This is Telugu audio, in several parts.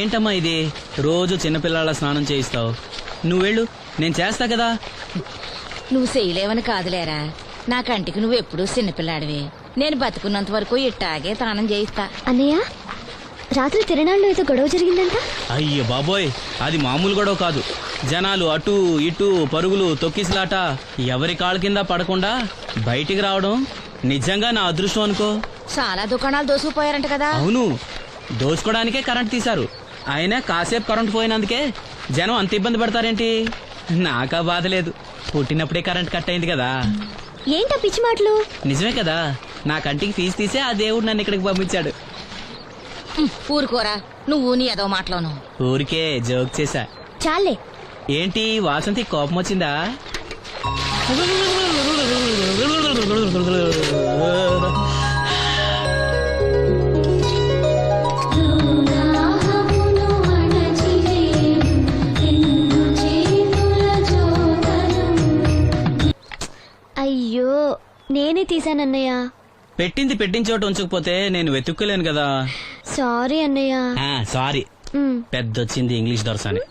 ఏంటమ్మా ఇది? రోజు చిన్నపిల్లల స్నానం చేయిస్తావు. నువ్వెళ్ళు, నేను చేస్తా కదా. నువ్వు చేయలేవని కాదులేరా, నా కంటికి నువ్వు ఎప్పుడూ చిన్నపిల్లాడివి. నేను బతుకున్నంత వరకు ఇట్టాగే స్నానం చేయిస్తా. అన్నయ్య, రాత్రి తిరణాల్లో ఏదో గొడవ జరిగిందంట. అయ్యో బాబోయ్, అది మామూలు గొడవ కాదు. జనాలు అటు ఇటు పరుగులు, తొక్కిసలాట. ఎవరి కాళ్ళ కింద పడకుండా బయటికి రావడం నిజంగా నా అదృష్టం అనుకో. చాలా దుకాణాలు దోసుకుపోయారంట కదా. అవును, దోచుకోవడానికే కరెంట్ తీశారు. అయినా కాసేపు కరెంట్ పోయినందుకే జనం అంత ఇబ్బంది పడతారేంటి? నాకా బాధ లేదు, పుట్టినప్పుడే కరెంట్ కట్ అయింది కదా. ఏంటా పిచ్చి మాటలు? నిజమే కదా, నా కంటికి ఫీజు తీసే ఆ దేవుడు నన్ను ఇక్కడికి పంపించాడు. ఊరుకోరా, నువ్వు నీ ఏదో మాటలోను. ఊరికే జోక్ చేశా. చాలే. ఏంటి వాసంతి కోపం వచ్చిందా? అయ్యో, నేనే తీసానన్నయ్య. పెట్టింది పెట్టిన చోట ఉంచకపోతే నేను వెతుక్కోలేను కదా. సారీ అన్నయ్య. సారీ. పెద్దొచ్చింది ఇంగ్లీష్ దొరసాని.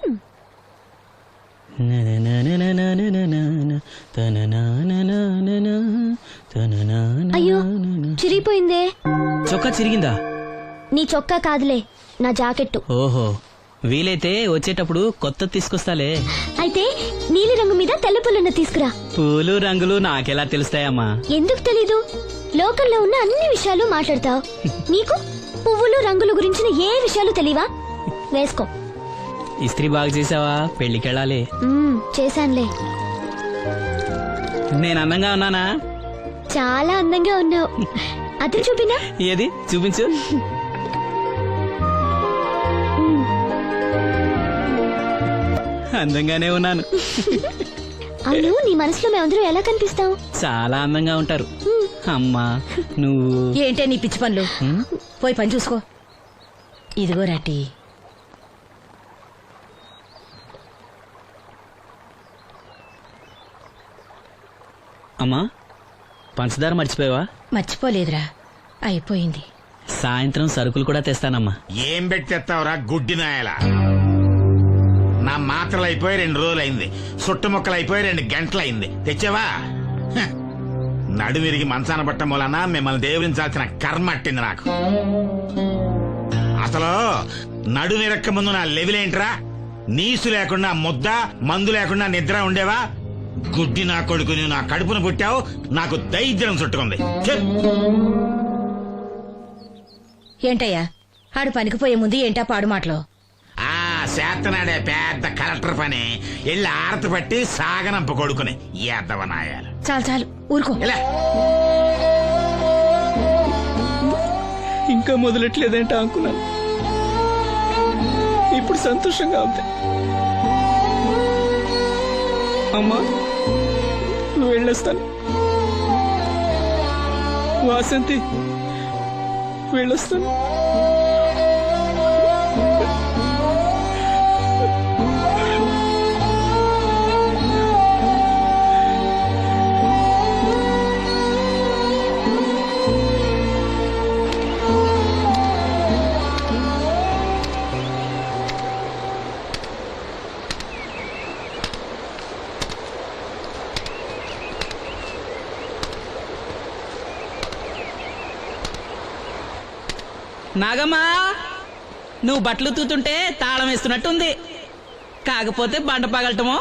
అయ్యో, చిరిగిపోయిందే. చొక్కా చిరిగిందా? నీ చొక్కా కాదులే, నా జాకెట్టు. ఓహో, వీలైతే వచ్చేటప్పుడు కొత్త తీసుకొస్తాలే. అయితే నీలి రంగు మీద తెల్ల పుల్లన్న తీసుకురా. పూలు రంగులు నాకెలా తెలుస్తాయమ్మా? ఎందుకు తెలీదు? లోకల్లో ఉన్న అన్ని విషయాలు మాట్లాడతావు. నీకు పువ్వులు రంగులు గురించిన ఏ విషయాలు తెలియవా? వేసుకో. ఇస్త్రీ బాగా చేసావా? పెళ్లికెళ్ళాలి. చేశానులే. నేను అందంగా ఉన్నానా? చాలా అందంగా ఉన్నావు. అది చూపినా? ఏది చూపించు. అందంగానే ఉన్నాను. అవును, నీ మనసులో మేమందరం ఎలా కనిపిస్తావు? చాలా అందంగా ఉంటారు. అమ్మా నువ్వు ఏంటే నీ పిచ్చి పనులు? పోయి పని చూసుకో. ఇదిగో రాటి. అమ్మా, పంచదార మర్చిపోయావా? మర్చిపోలేదురా, అయిపోయింది. సాయంత్రం సరుకులు కూడా తెస్తానమ్మా. ఏం పెట్టి తెస్తావురా గుడ్డి నాయలా? నా మాత్రలు అయిపోయి 2 రోజులైంది, సుట్టుముక్కలు అయిపోయి 2 గంటలైంది. తెచ్చావా? నడుమిరిగి మంచాన పట్టం వలన మిమ్మల్ని దేవురించాల్సిన కర్మ అట్టింది నాకు. అసలు నడుమిరక్క ముందు నా లెవెలేంట్రా? నీసు లేకుండా ముద్ద, మందు లేకుండా నిద్ర ఉండేవా? గుడ్డి నా కొడుకుని నా కడుపును పుట్టావు, నాకు దైద్యం చుట్టుకుంది. ఏంటయ్యా ఆడు పనికిపోయే ముందు ఏంటా పాడు మాటలు? చేతనాడే పెద్ద కలెక్టర్ పని. ఎల్లి ఆరతి పట్టి సాగనంప కొడుకుని ఎద్దవనాయాలు. చాలు చాలు, ఊరుకో. ఇంకా మొదలెట్లేదేంటా అనుకున్నాను. ఇప్పుడు సంతోషంగా ఉంది. అమ్మా, నువ్వు వెళ్ళొస్తాను. వాసంతి, వెళ్ళొస్తాను. నాగమ్మా, నువ్వు బట్టలు తూతుంటే తాళం వేస్తున్నట్టుంది. కాకపోతే బండ పగలటమో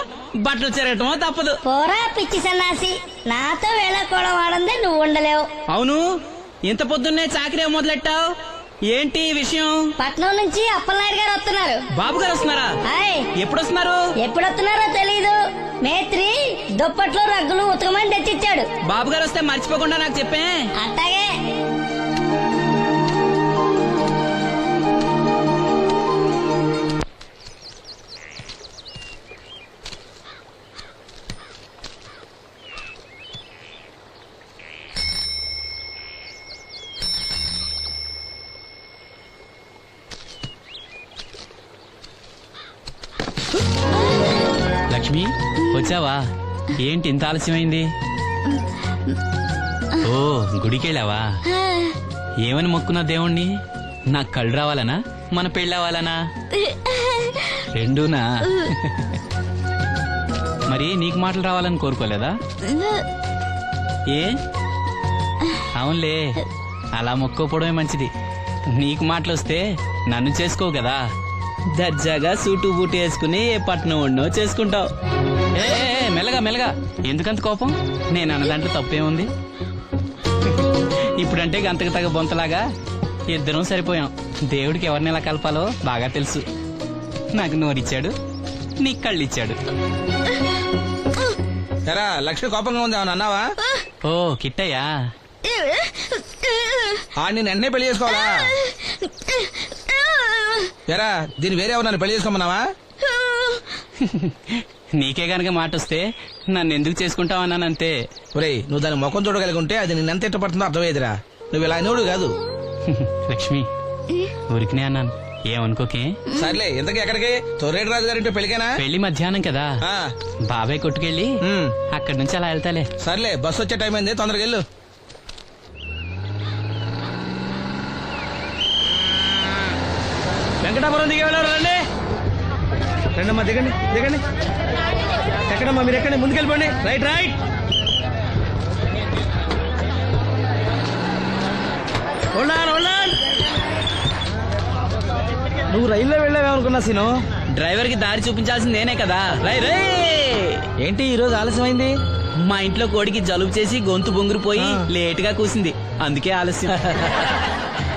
బట్టలు చెరగటమో తప్పదు. పోరా పిచ్చి సన్నాసి, నాతో వేళకోవడం వాడందే నువ్వు ఉండలేవు. అవును, ఇంత పొద్దున్నే చాకరీ మొదలెట్టావు. ఏంటి విషయం? పట్నం నుంచి అప్పలనాయుడు గారు వస్తున్నారు. బాబు గారు వస్తున్నారా? ఎప్పుడు వస్తున్నారు? ఎప్పుడు వస్తున్నారో తెలీదు. మేత్రి దుప్పట్లు రగ్గులు ఉతకమని తెచ్చిచ్చాడు. బాబు గారు వస్తే మర్చిపోకుండా నాకు చెప్పే. అట్టాగే. లక్ష్మి వచ్చావా? ఏంటి ఇంత ఆలస్యమైంది? ఓ గుడికెళ్ళావా? ఏమని మొక్కున్నా దేవుణ్ణి? నాకు కళ్ళు రావాలనా, మన పెళ్ళవాలనా? రెండూనా? మరి నీకు మాటలు రావాలని కోరుకోలేదా? ఏ అవునులే, అలా మొక్కోపోవడమే మంచిది. నీకు మాటలు వస్తే నన్ను చేసుకోవు కదా, దర్జాగా సూటు బూటు వేసుకుని ఏ పట్నం ఉండో చేసుకుంటావు. ఏ మెల్లగా మెల్లగా, ఎందుకంత కోపం? నేను అన్న దాంట్లో తప్పేముంది? ఇప్పుడంటే గంతకు తగ్గ బొంతలాగా ఇద్దరం సరిపోయాం. దేవుడికి ఎవరిని ఎలా కలపాలో బాగా తెలుసు. నాకు నోరిచ్చాడు, నీకు కళ్ళు ఇచ్చాడు. ఎరా లక్ష్మి కోపంగా ఉంది ఏమన్నా అన్నావా? ఓ కిట్టయ్యా, నేను వెంటనే పెళ్లి చేసుకోవాలా? ఎరా దీన్ని వేరే ఎవరన్నా పెళ్లి చేసుకోమన్నావా? నీకే గనక మాట వస్తే నన్ను ఎందుకు చేసుకుంటావన్నానంతే. ఒరేయ్ నువ్వు దాని ముఖం చూడగలిగి ఉంటే అది నిన్నెంత ఇష్టపడుతుందో అర్థమయ్యేదిరా. నువ్వు ఇలా అనేవాడు కాదు. లక్ష్మి ఊరికినే అన్నాను, ఏమనుకోకే. సర్లే ఇంతకీ ఎక్కడికి? తొర్రేటి రాజు గారింటి పెళ్లికేనా? పెళ్లి మధ్యాహ్నం కదా, ఆ, బాబాయ్ కొట్టుకెళ్ళి అక్కడి నుంచి అలా వెళ్తాలే. సర్లే బస్సు వచ్చే టైం అయింది, తొందరగా వెళ్ళు. వెంకటాపురం దిగే వెళ్ళారు. రండి రండమ్మా, దిగండి దిగండి. ఎక్కడమ్మా మీరు? ఎక్కండి, ముందుకెళ్ళిపోండి. Right right. నువ్వు రైల్లో వెళ్ళావేమనుకున్నా సీను. డ్రైవర్ కి దారి చూపించాల్సింది నేనే కదా. రై రే. ఏంటి ఈ రోజు ఆలస్యమైంది? మా ఇంట్లో కోడికి జలుబు చేసి గొంతు బొంగురుపోయి లేట్ గా కూసింది, అందుకే ఆలస్యం.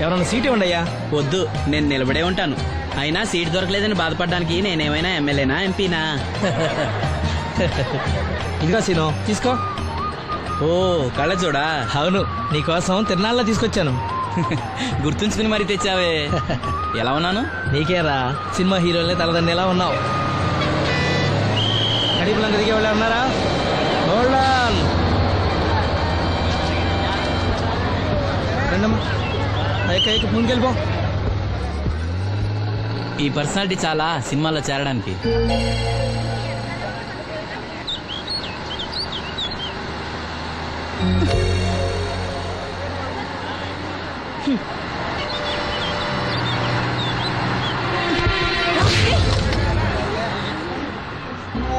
ఎవరన్నా సీట్ ఇవ్వండి అయ్యా. వద్దు, నేను నిలబడే ఉంటాను. అయినా సీట్ దొరకలేదని బాధపడడానికి నేనేమైనా ఎమ్మెల్యేనా, ఎంపీనా? ఇదిగో సీను, తీసుకో. ఓ కళ్ళజోడా? అవును, నీకోసం తిరునాళ్ళ తీసుకొచ్చాను. గుర్తుంచుకుని మరి తెచ్చావే. ఎలా ఉన్నాను? నీకేరా, సినిమా హీరోలనే తలదండేలా ఉన్నావు. కడిపులంక దిగే వాళ్ళు ఉన్నారా? రండమ్మా, ముందుకెళ్ళిపో. ఈ పర్సనాలిటీ చాలా సినిమాలో చేరడానికి.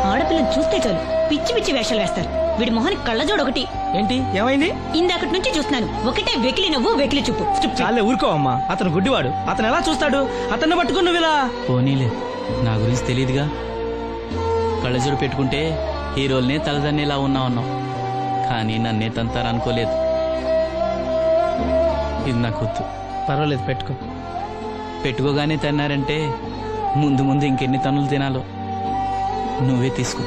ఆడపిల్లని చూస్తే చాలు పిచ్చి పిచ్చి వేషాలు వేస్తారు. వీడి మొహానికి కళ్ళజోడు ఒకటి. ఏంటి ఏమైంది? ఇందాకటి నుంచి చూస్తున్నాను, ఒకటే వెకిలి నవ్వు వెకిలి చూపు. చాలే ఊరుకో అమ్మా, అతను గుడ్డివాడు. అతను ఎలా చూస్తాడు? అతన్ని పట్టుకుని నువ్వు ఇలా. పోనీలే, నా గురించి తెలియదుగా. కళ్ళజోడు పెట్టుకుంటే హీరోల్నే తలదన్నేలా ఉన్నావు, కానీ నన్నే తంతారనుకోలేదు. ఇది నాకు వద్దు. పర్వాలేదు, పెట్టుకో. పెట్టుకోగానే తిన్నారంటే ముందు ముందు ఇంకెన్ని తన్నులు తినాలో నువ్వే తీసుకో.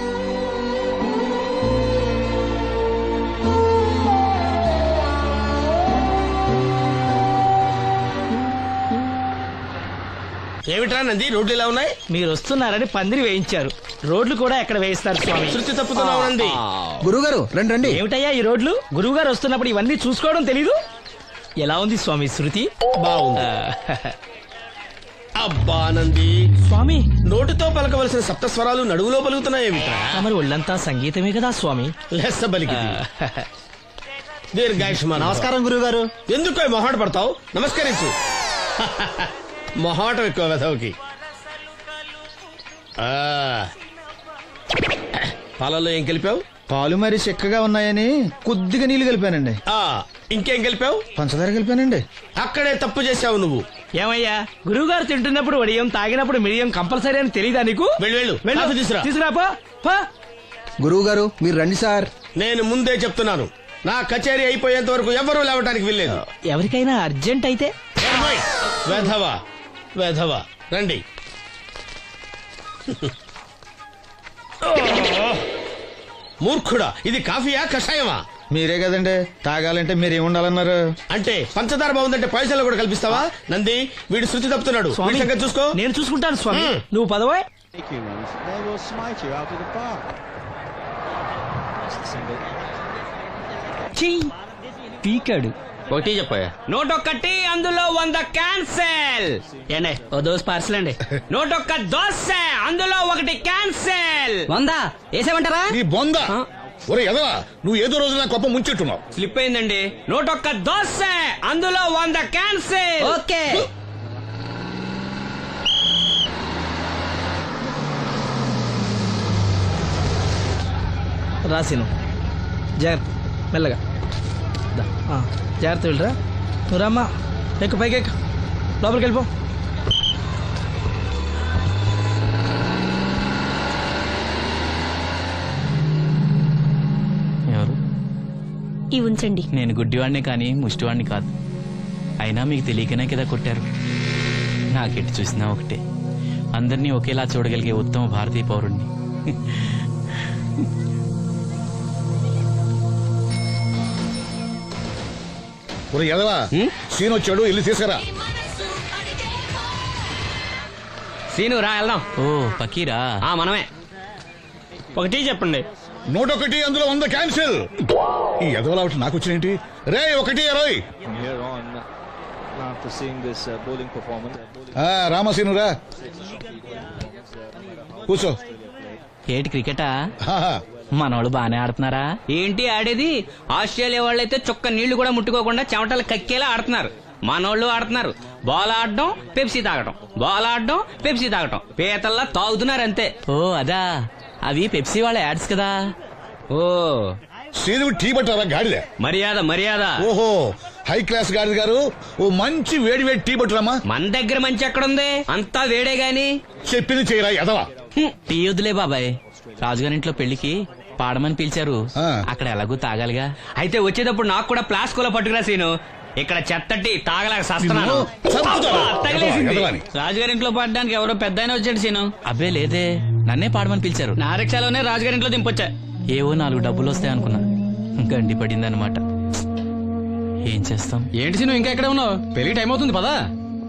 ఏమిట్రా నంది, రోడ్లు ఇలా ఉన్నాయి? మీరు వస్తున్నారని పందిరి వేయించారు. రోడ్లు కూడా ఎక్కడ వేయిస్తారు స్వామి? శృతి తప్పుతున్నావు నంది. గురుగారు రండి రండి. ఏమిటయ్యా ఈ రోడ్లు? గురువు గారు వస్తున్నప్పుడు ఇవన్నీ చూసుకోవడం తెలీదు? ఎలా ఉంది స్వామి శృతి? బాగుంది. అబ్బా నంది, స్వామి నోటితో పలకవలసిన సప్తస్వరాలు నడువులో పలుకుతున్నాయేమిట్రా? మరి ఒళ్ళంతా సంగీతమే కదా స్వామి. లెస్స బలికి దీర్ఘాయుష్మాన్. నమస్కారం గురుగారు. ఎందుకో మొహాట పడతావు? నమస్కరించు. మొహాటం ఎక్కువ వెధవుకి. పాలలో ఏం కలిపావు? పాలు మరి చిక్కగా ఉన్నాయని కొద్దిగా నీళ్లు కలిపానండి. ఇంకేం కలిపావు? పంచదార కలిపానండి. అక్కడే తప్పు చేశావు నువ్వు. ఏమయ్యా, గురువు గారు తింటున్నప్పుడు వడియం, తాగినప్పుడు మిరియం కంపల్సరీ అని తెలీదా నీకు? వెళ్ళు కాఫీ తీసురా. తీసుకురాపో. గురువు గారు మీరు రండి సార్. నేను ముందే చెప్తున్నాను, నా కచేరీ అయిపోయేంత వరకు ఎవరూ లేవటానికి వెళ్ళలేదు. ఎవరికైనా అర్జెంట్ అయితే వెధవా వెధవా రండి. మూర్ఖుడా, ఇది కాఫీయా కషాయమా? మీరే కదండి తాగాలంటే మీరేముండాలన్నారు? అంటే పంచదార బాగుందంటే పైసలు కూడా కల్పిస్తావా? నంది, వీడు శృతి తప్పుతున్నాడు. వీడి సంగతి చూసుకో. నేను చూసుకుంటాను స్వామి. నువ్వు పదవే. They will smite you out of the park. పీకాడు. ఒకటి చెప్పాయా? 101 అందులో 100 క్యాన్సెల్. ఏండి ఓ దోస్ పార్సల్ అండి. 101 దోశ అందులో 1 క్యాన్సెల్. 100 వేసేమంటారా? నీ బొంద ఒరే ఎదవా, నువ్వు ఏదో రోజు నా గొప్ప ముంచెట్టున్నావు. స్లిప్ అయిందండి. 101 దోశ అందులో 100 క్యాన్సెల్. ఓకే. రాసిను జాగ్రత్త, మెల్లగా జాగ్రత్త వెళ్ళరా. నువ్వు రామ్మా, ఎక్కు పైకి ఎక్కు, లోపలికి వెళ్ళిపో. ఎవరు? ఇవి ఉంచండి. నేను గుడ్డివాడిని కానీ ముష్టివాడిని కాదు. అయినా మీకు తెలియకనే కదా కొట్టారు. నాకెట్టి చూసినా ఒకటే, అందరినీ ఒకేలా చూడగలిగే ఉత్తమ భారతీయ పౌరుణ్ణి. ఒరే ఎదవా, సీన్ వచ్చాడు, ఇల్లు తీసుకురా. సీను రా వెళ్దాం. ఓ పకీరా, మనమే. ఒకటి చెప్పండి. 101 అందులో 100 క్యాన్సిల్. ఈ ఎదవలా ఒకటి నాకు వచ్చినేంటి రే? 1-20. From here on, after seeing this bowling performance, రామసీను రా, కూర్చో. ఏటి క్రికెటా? ఆహా. మనోళ్ళు బానే ఆడుతున్నారా? ఏంటి ఆడేది? ఆస్ట్రేలియా వాళ్ళైతే చుక్క నీళ్లు కూడా ముట్టుకోకుండా చెమటలు కక్కేలా ఆడుతున్నారు. మనోళ్ళు ఆడుతున్నారు బాల్ ఆడడం, పెప్సీ తాగటం, బాల్ ఆడడం, పెప్సీ తాగటం, పీతల్లా తాగుతున్నారు అంతే. ఓ అదా, అవి పెప్సీ వాళ్ళ యాడ్స్ కదా. ఓ సీను టీ పట్టారా గాడిలే? మర్యాద మర్యాద. ఓహో, హై క్లాస్ గాడి గారు, ఓ మంచి వేడి వేడి టీ పట్టురామా. మన దగ్గర మంచి ఎక్కడుంది? అంతా వేడే గాని. చెప్పింది చేయరా ఎదవా. టీ వద్దులే బాబాయ్, రాజుగారింట్లో పెళ్లికి పాడమని పిలిచారు. అక్కడ ఎలాగూ తాగాలిగా. అయితే వచ్చేటప్పుడు నాకు కూడా ప్లాస్కోలో పట్టుకురా సీను. ఇక్కడ చెత్తటి తాగలేక సస్తున్నాను. రాజుగారింట్లో పాడడానికి ఎవరో పెద్ద వచ్చాడు సీను. అబ్బే లేదే, నన్నే పాడమని పిలిచారు. నా రిక్షాలోనే రాజుగారింట్లో దింపొచ్చా. ఏవో 4 డబ్బులు వస్తాయి అనుకున్నా, గండి పడింది అనమాట. ఏం చేస్తాం? ఏంటి సీను ఇంకా ఎక్కడ ఉన్నావు? పెళ్లి టైం అవుతుంది పదా.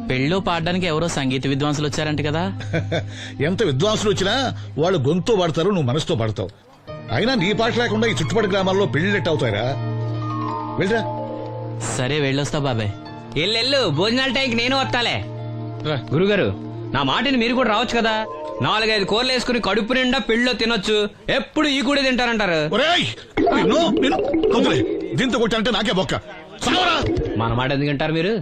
పెళ్ళిలో పాడడానికి ఎవరో సంగీత విద్వాంసులు వచ్చారంట కదా. ఎంత విద్వాంసులు వచ్చినా వాళ్ళు గొంతు పడతారు, నువ్వు మనసుతో పడతావు. అయినా నీ పాట లేకుండా ఈ చుట్టుపక్కల గ్రామాల్లో పెళ్లిళ్ళెట్ అవుతాయిరా. వెళ్ళరా. సరే వెళ్ళొస్తా బాబాయ్. ఎల్లెళ్ళు, భోజనాల టైంకి నేను వస్తాలే. గురుగారు, నా మాటిని మీరు కూడా రావచ్చు కదా. 4-5 కూరలు వేసుకుని కడుపు నిండా పెళ్ళిలో తినొచ్చు. ఎప్పుడు ఈ కూడా తింటారంటారు. దీంతో కొట్టాలంటే నాకే బొక్క. మన మాట ఎందుకంటారు మీరు?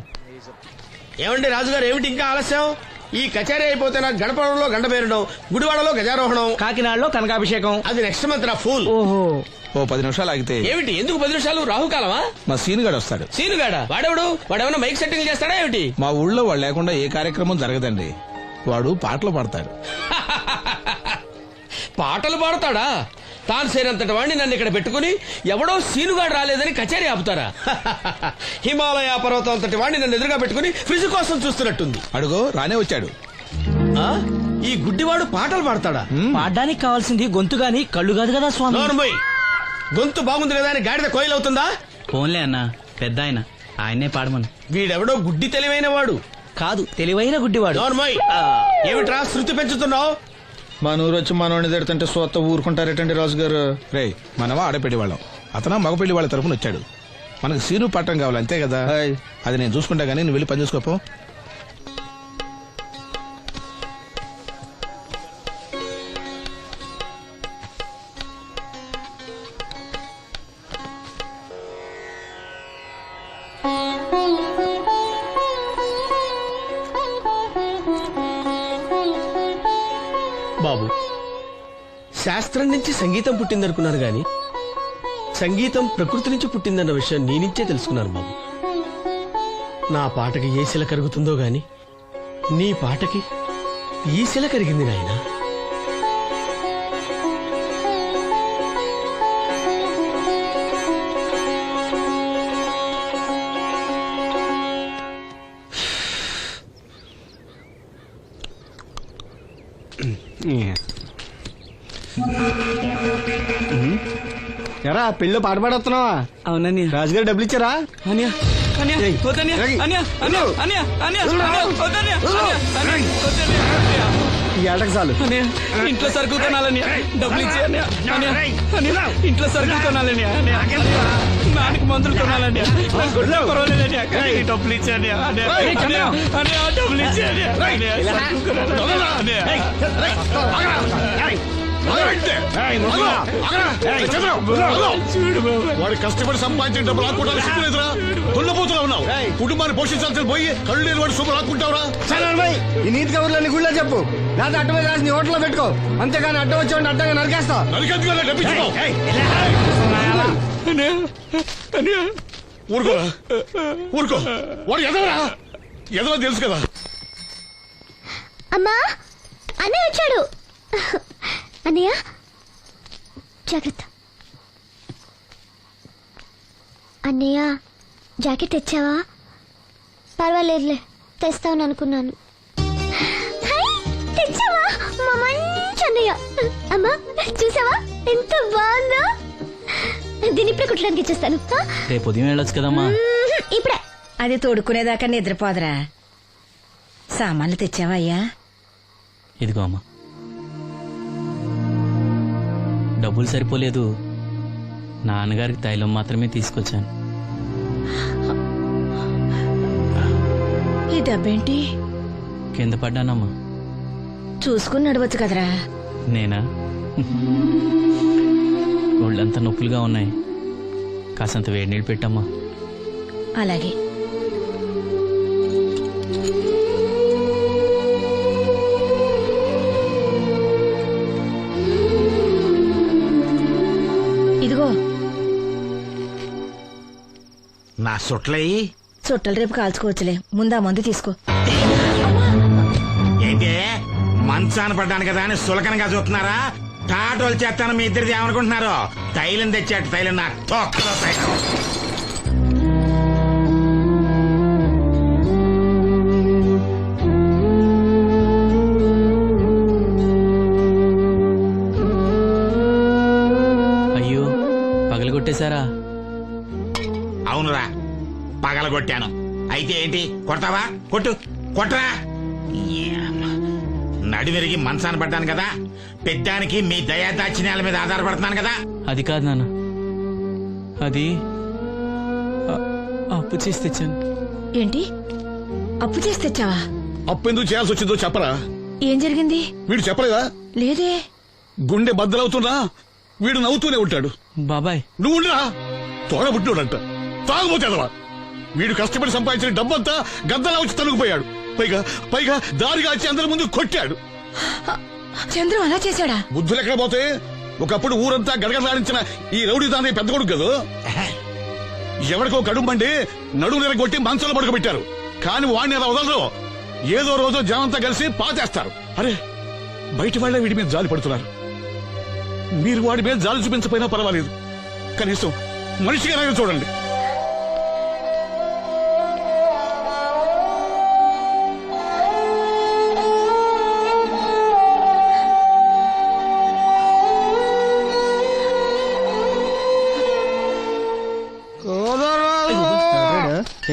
ఏమండి రాజుగారు, ఏమిటి ఇంకా ఆలస్యం? ఈ కచేరీ అయిపోతే నాకు గణపవరంలో గంట పేరడం, గుడివాడలో గజారోహణం, కాకినాడలో కనకాభిషేకం. అది నెక్స్ట్ మంత్ నా ఫుల్. ఓహో, ఓ 10 నిమిషాలు ఆగితే. ఏమిటి, ఎందుకు 10 నిమిషాలు? రాహుకాలమా? మా సీనుగాడు వస్తాడు. సీనుగాడా? వాడేమన్నా మైక్ సెట్టింగ్ చేస్తాడా ఏమిటి? మా ఊళ్ళో వాడు లేకుండా ఏ కార్యక్రమం జరగదండి. వాడు పాటలు పాడతాడు. పాటలు పాడతాడా? తాను సేనంతటి వాడిని నన్ను ఇక్కడ పెట్టుకుని ఎవడో సీనుగాడు రాలేదని కచేరీ ఆపుతారా? హిమాలయ పర్వతం అంతటి వాడిని నన్ను ఎదురుగా పెట్టుకుని ఫ్రిజ్ కోసం చూస్తున్నట్టుంది. అడుగో రానే వచ్చాడు. ఈ గుడ్డివాడు పాటలు పాడతాడా? పాడడానికి కావాల్సింది గొంతు గాని కళ్ళు కాదు కదా స్వామి. నోర్మోయ్, గొంతు బాగుంది కదా అని గాడిద కోయిలవుతుందా? ఫోన్లే అన్న, పెద్ద ఆయన్నే పాడమను. వీడెవడో గుడ్డి తెలివైన వాడు కాదు, తెలివైన గుడ్డివాడు. నోర్మోయ్, ఏమిట్రా శృతి పెంచుతున్నావు? మన ఊరు వచ్చి మనోడిని తిడుతుంటే సొత్త ఊరుకుంటారేటండి రాజుగారు. రే, మనమా ఆడపెళ్లి వాళ్ళం, అతను మగపెళ్లి వాళ్ళ తరఫున వచ్చాడు. మనకు సీను పట్టం కావాలి అంతే కదా. అది నేను చూసుకుంటా గానీ నువ్వు వెళ్ళి పని చూసుకోపో. బాబు, శాస్త్రం నుంచి సంగీతం పుట్టిందనుకున్నారు గాని సంగీతం ప్రకృతి నుంచి పుట్టిందన్న విషయం నీ నుంచే తెలుసుకున్నాను బాబు. నా పాటకి ఏ శిల కరుగుతుందో గాని నీ పాటకి ఈ శిల కరిగింది నాయనా. ఎరా పెళ్ళి పాట పాడుతున్నావా? అవునని రాజుగారు డబ్బులు ఇచ్చారా? ఈ ఏటకు చాలు. ఇంట్లో సరుకులు కొనాలని డబ్బులు ఇచ్చి ఇంట్లో సరుకులు కొనాలని నాన్నకి మందులు కొనాలండి నాకు గుడ్లో పర్వాలేదండి కానీ డబ్బులు ఇచ్చాను డబ్బులు ఇచ్చాను వాడు కష్టపడి సంపాదించిన డబ్బు లాక్కోవడానికి సిగ్గులేదురా దున్నపోతున్నా ఉన్నావు కుటుంబాన్ని పోషించాల్సిన పోయి కళ్ళు లేని వాడు శుభ్రం లాక్కుంటావురా ఈ నీతి కబుర్లన్నీ గుళ్ళో చెప్పు లేదా అడ్డమే రాసి నీ హోటల్లో పెట్టుకో అంతేగాని అడ్డం వచ్చి అడ్డంగా నరికేస్తా నరికెందుకు డబ్బిచ్చుకో ఊరుకోరా ఊరుకో వాడు ఎదవరా ఎదవ తెలుసు కదా. అమ్మా అన్నయ్య వచ్చాడు. అన్నయ్య జాగ్రత్త. అన్నయ్య జాకెట్ తెచ్చావా? పర్వాలేదులే తెస్తావని అనుకున్నాను. తెచ్చావా మా మంచి అన్నయ్య. అమ్మా చూసావా ఎంత బాగుందో. దీన్ని ఇప్పుడే కుట్టడానికి ఇచ్చేస్తాను. రేపు ఉదయం వెళ్ళొచ్చు కదమ్మా. ఇప్పుడే. అది తోడుకునేదాకా నిద్రపోదరా. సామాన్లు తెచ్చావా అయ్యా? ఇదిగో అమ్మా. డబ్బులు సరిపోలేదు, నాన్నగారికి తైలం మాత్రమే తీసుకొచ్చాను. ఈ డబ్బేంటి? కింద పడ్డానమ్మా. చూసుకుని నడవచ్చు కదరా. నేనా? ఒళ్ళంతా నొప్పులుగా ఉన్నాయి, కాసంత వేడి నీళ్ళు పెట్టమ్మా. అలాగే. ఇదిగో నా సొట్లయి చుట్టలు రేపు కాల్చుకోవచ్చులే, ముందా మందు తీసుకో. ఏంటే మంచాన పడ్డాను కదా అని సులకనగా చూస్తున్నారా? టాటోలు చేస్తాను మీ ఇద్దరిది ఏమనుకుంటున్నారు? తైలం తెచ్చాడు, తైలం నా తొక్కలో తైలం. అయ్యో పగలగొట్టేశారా? అవునురా పగలగొట్టాను. అయితే ఏంటి కొడతావా? కొట్టు, కొట్టరా. నడివిరిగి మంచాన పడ్డాను కదా, పెద్దానికి మీ దయాదాచిన్యాల మీద ఆధారపడుతున్నాను కదా. అది కాదు నాన్న, అది అప్పు చేసి తెచ్చాను. ఏంటి అప్పు చేసి తెచ్చావా? అప్పు ఎందుకు చేయాల్సి వచ్చిందో చెప్పరా. ఏం జరిగింది? వీడు చెప్పలేదా? లేదే. గుండె బద్దలవుతున్నా వీడు నవ్వుతూనే ఉంటాడు. బాబాయ్ నువ్వు ఉండరా, తోడబుట్టినోడంట తాగుపోతేదవా. వీడు కష్టపడి సంపాదించిన డబ్బంతా గద్దలా వచ్చి తనుకుపోయాడు. పైగా పైగా దారిగా వచ్చి అందరి ముందు కొట్టాడు. చంద్రు అలా చేశాడా? బుద్ధులు ఎక్కడ పోతే ఒకప్పుడు ఊరంతా గడగడలాడించిన ఈ రౌడీ దాని పెద్ద కొడుకు కదా. ఎవరికో కడుంబండి నడుము నిరగొట్టి మంచంలో పడుకోబెట్టారు. కాని వాడిని అలా వదలరు. ఏదో రోజు జనంతా కలిసి పాతేస్తారు. అరే బయట వాళ్ళే వీడి మీద జాలి పడుతున్నారు. మీరు వాడి మీద జాలి చూపించపోయినా పర్వాలేదు, కనీసం మనిషిగా చూడండి.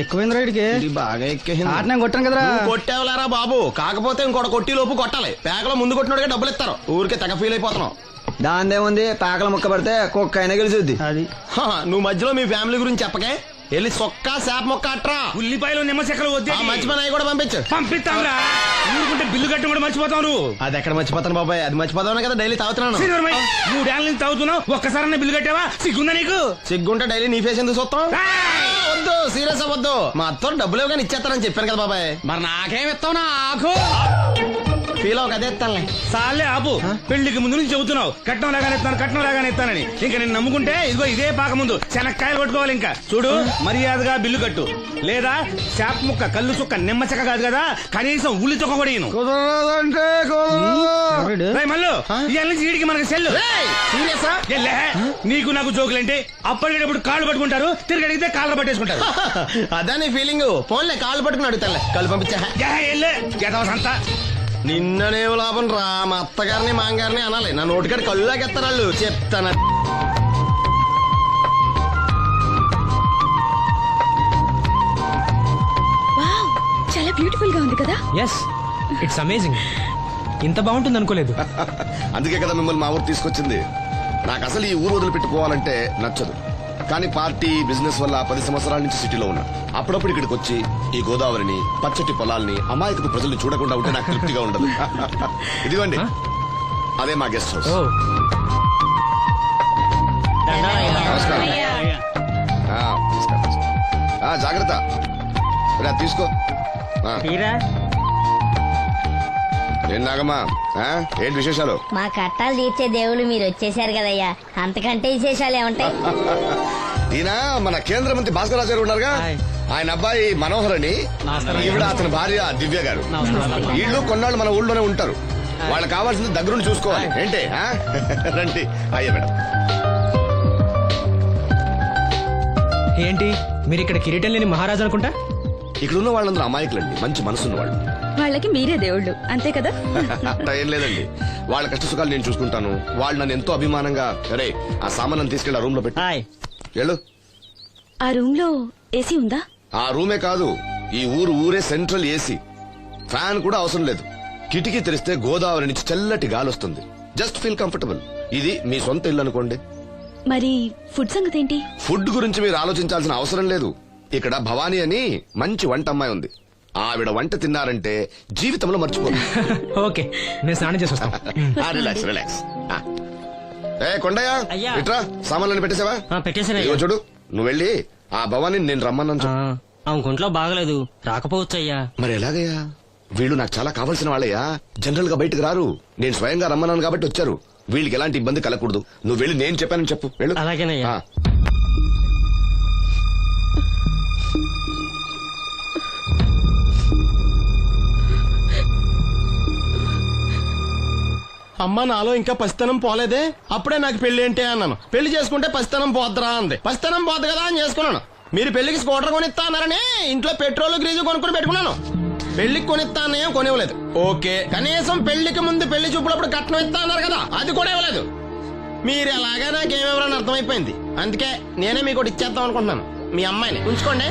ఎక్కువైంది రైడ్కి బాగా ఎక్కేసింది. కొట్టాను కదరా. కొట్టేవలేరా బాబు, కాకపోతే ఇంకోటి కొట్టి లోపు కొట్టాలి. పేకలో ముందు కొట్టినోడిగా డబ్బులు ఇస్తారు. ఊరికే తెగ ఫీల్ అయిపోతున్నావు. దాందేముంది, పేకల ముక్క పడితే కుక్క అయినా గెలిచుద్ది. అది నువ్వు మధ్యలో మీ ఫ్యామిలీ గురించి చెప్పకే. వెళ్ళి సొక్క శాప మొక్క అట్రా. ఉల్లిపాయలు నిమ్మచెక్కలు వద్దే. మంచి పని అవి కూడా పంపించు. పంపిస్తాంరా. ఊరుకుంటే బిల్లు కట్టడం కూడా మర్చిపోతావు నువ్వు. అది ఎక్కడ మర్చిపోతాను బాబాయ్, అది మర్చిపోతావు కదా డైలీ తాగుతున్నాను. 3 ఏళ్ళ నుంచి తాగుతున్నావు, ఒక్కసారి బిల్లు కట్టావా? సిగ్గుందా నీకు? సిగ్గుంటే డైలీ నీ ఫేస్ ఎందుకు చూస్తాం? వద్దు, సీరియస్ అవ్వద్దు. మా అత్తో డబ్బులు ఇవ్వగానే ఇచ్చేస్తానని చెప్పాను కదా బాబాయ్. మరి నాకేం ఇస్తావు? నాకు ఫీల్ అవ్వక అదే ఇస్తానులే. సాలే ఆపు. పెళ్లికి ముందు నుంచి చెబుతున్నావు కట్నం లాగానే ఇస్తాను, కట్నం లాగానే ఇస్తానని. ఇంకా నేను నమ్ముకుంటే ఇదిగో ఇదే పాక ముందు శనక్కాయలు కొట్టుకోవాలి. ఇంకా చూడు, మర్యాదగా బిల్లు కట్టు, లేదా చేప ముక్క, కళ్ళు చుక్క, నిమ్మ చెక్క కాదు కదా, కనీసం ఉల్లి చుక్క కూడా ఇయ్యను. మళ్ళీ ఇవాళ నుంచి వీడికి మనకి సెల్లు. నీకు నాకు జోకులంటే అప్పటికేటప్పుడు కాళ్ళు పట్టుకుంటారు, తిరిగి అడిగితే కాళ్ళు పట్టేసుకుంటారు. అదే నీ ఫీలింగ్. ఫోన్లే కాళ్ళు పట్టుకుని అడుగుతానులే, కళ్ళు పంపించా. సంతా నిన్ననేం లాభం రా. మా అత్తగారిని మాంగారిని అనాలి, నా నోటికాడ కళ్ళు లాగెత్తారు వాళ్ళు. చెప్తాను. వావ్, చాలా బ్యూటిఫుల్ గా ఉంది కదా. Yes, it's amazing. ఇంత బాగుంటుంది అనుకోలేదు. అందుకే కదా మిమ్మల్ని మా ఊరు తీసుకొచ్చింది. నాకు అసలు ఈ ఊరు వదిలిపెట్టుకోవాలంటే నచ్చదు. కానీ పార్టీ బిజినెస్ వల్ల 10 సంవత్సరాల నుంచి సిటీలో ఉన్నా. అప్పుడప్పుడు ఇక్కడికి వచ్చి ఈ గోదావరిని, పచ్చటి పొలాల్ని, అమాయకపు ప్రజల్ని చూడకుండా ఉంటే నాకు తృప్తిగా ఉండదు. ఇదిగోండి, అదే మా గెస్ట్ హౌస్. నమస్కారం. నమస్కారం. జాగ్రత్త, తీసుకో. ఏం నాగమ్మా, ఏంటి విశేషాలు? మా కట్టాలు తీర్చే దేవుళ్ళు మీరు వచ్చేసారు కదయ్యా, అంతకంటే విశేషాలు ఏముంటాయి? ఈయన మన కేంద్ర మంత్రి భాస్కర్ రాజు గారు ఉన్నారుగా, ఆయన అబ్బాయి మనోహర్ అని, ఈవిడ అతని భార్య దివ్య గారు. వీళ్ళు కొన్నాళ్ళు మన ఊళ్ళోనే ఉంటారు. వాళ్ళకి కావాల్సింది దగ్గరుండి చూసుకోవాలి. ఏంటి రండి. అయ్యా మేడం. ఏంటి మీరు ఇక్కడ కిరీటం లేని మహారాజు అనుకుంటా? ఇక్కడ ఉన్న వాళ్ళందరూ అమాయకులండి, మంచి మనసున్న వాళ్ళు. వాళ్ళకి మీరే దేవుళ్ళు అంతే కదా? అట్లా ఏం లేదండి, వాళ్ళ కష్ట సుఖాలు నేను చూసుకుంటాను. వాళ్ళు నన్ను ఎంతో అభిమానంగా, అరే ఆ సామాన్ తీసుకెళ్ళి ఆ రూమ్ లో పెట్టి వెళ్ళు. ఆ రూమ్ లో ఏసీ ఉందా? ఆ రూమే కాదు, ఈ ఊరే సెంట్రల్ ఏసీ. ఫ్యాన్ కూడా అవసరం లేదు. కిటికీ తెరిస్తే గోదావరి నుంచి చల్లటి గాలి వస్తుంది. Just feel comfortable. ఇది మీ సొంత ఇల్లు అనుకోండి. మరి ఫుడ్ సంగతి ఏంటి? ఫుడ్ గురించి మీరు ఆలోచించాల్సిన అవసరం లేదు. ఇక్కడ భవానీ అని మంచి వంట అమ్మాయి ఉంది. ఆవిడ వంట తిన్నారంటే జీవితంలో మర్చిపోదు. ఓకే, నేను స్నానం చేసి వస్తాను. Relax relax. ఏ కొండయ్య, ఇట్రా, సామాన్లను పెట్టేసావా? ఇదిగో చూడు, నువ్వు వెళ్ళి ఆ భవానీ నేను రమ్మన్నాను. ఆమె గుంట్లో బాగలేదు, రాకపోవచ్చయ్యా. మరి ఎలాగయ్యా? వీళ్ళు నాకు చాలా కావాల్సిన వాళ్ళయ్యా. జనరల్ గా బయటకు రారు. నేను స్వయంగా రమ్మన్నాను కాబట్టి వచ్చారు. వీళ్ళకి ఎలాంటి ఇబ్బంది కలగకూడదు. నువ్వు వెళ్ళి నేను చెప్పానని చెప్పు. వెళ్ళు. అలాగేనయ్యా. అమ్మ నాలో ఇంకా పసితనం పోలేదే, అప్పుడే నాకు పెళ్లి ఏంటి అన్నాను. పెళ్లి చేసుకుంటే పసితనం పోద్దురా అంది. పసితనం పోద్దు కదా అని చేసుకున్నాను. మీరు పెళ్లికి స్కూటర్ కొనిస్తా అన్నారని ఇంట్లో పెట్రోల్ గ్రీజు కొనుక్కుని పెట్టుకున్నాను. పెళ్లికి కొనిస్తా అన్నయం కొనివ్వలేదు. ఓకే, కనీసం పెళ్లికి ముందు పెళ్లి చూపులప్పుడు కట్నం ఇస్తా అన్నారు కదా, అది కూడా ఇవ్వలేదు. మీరు ఎలాగా నాకేమెవరని అర్థమైపోయింది. అందుకే నేనే మీకు ఒకటి ఇచ్చేద్దాం అనుకుంటున్నాను. మీ అమ్మాయిని ఉంచుకోండి.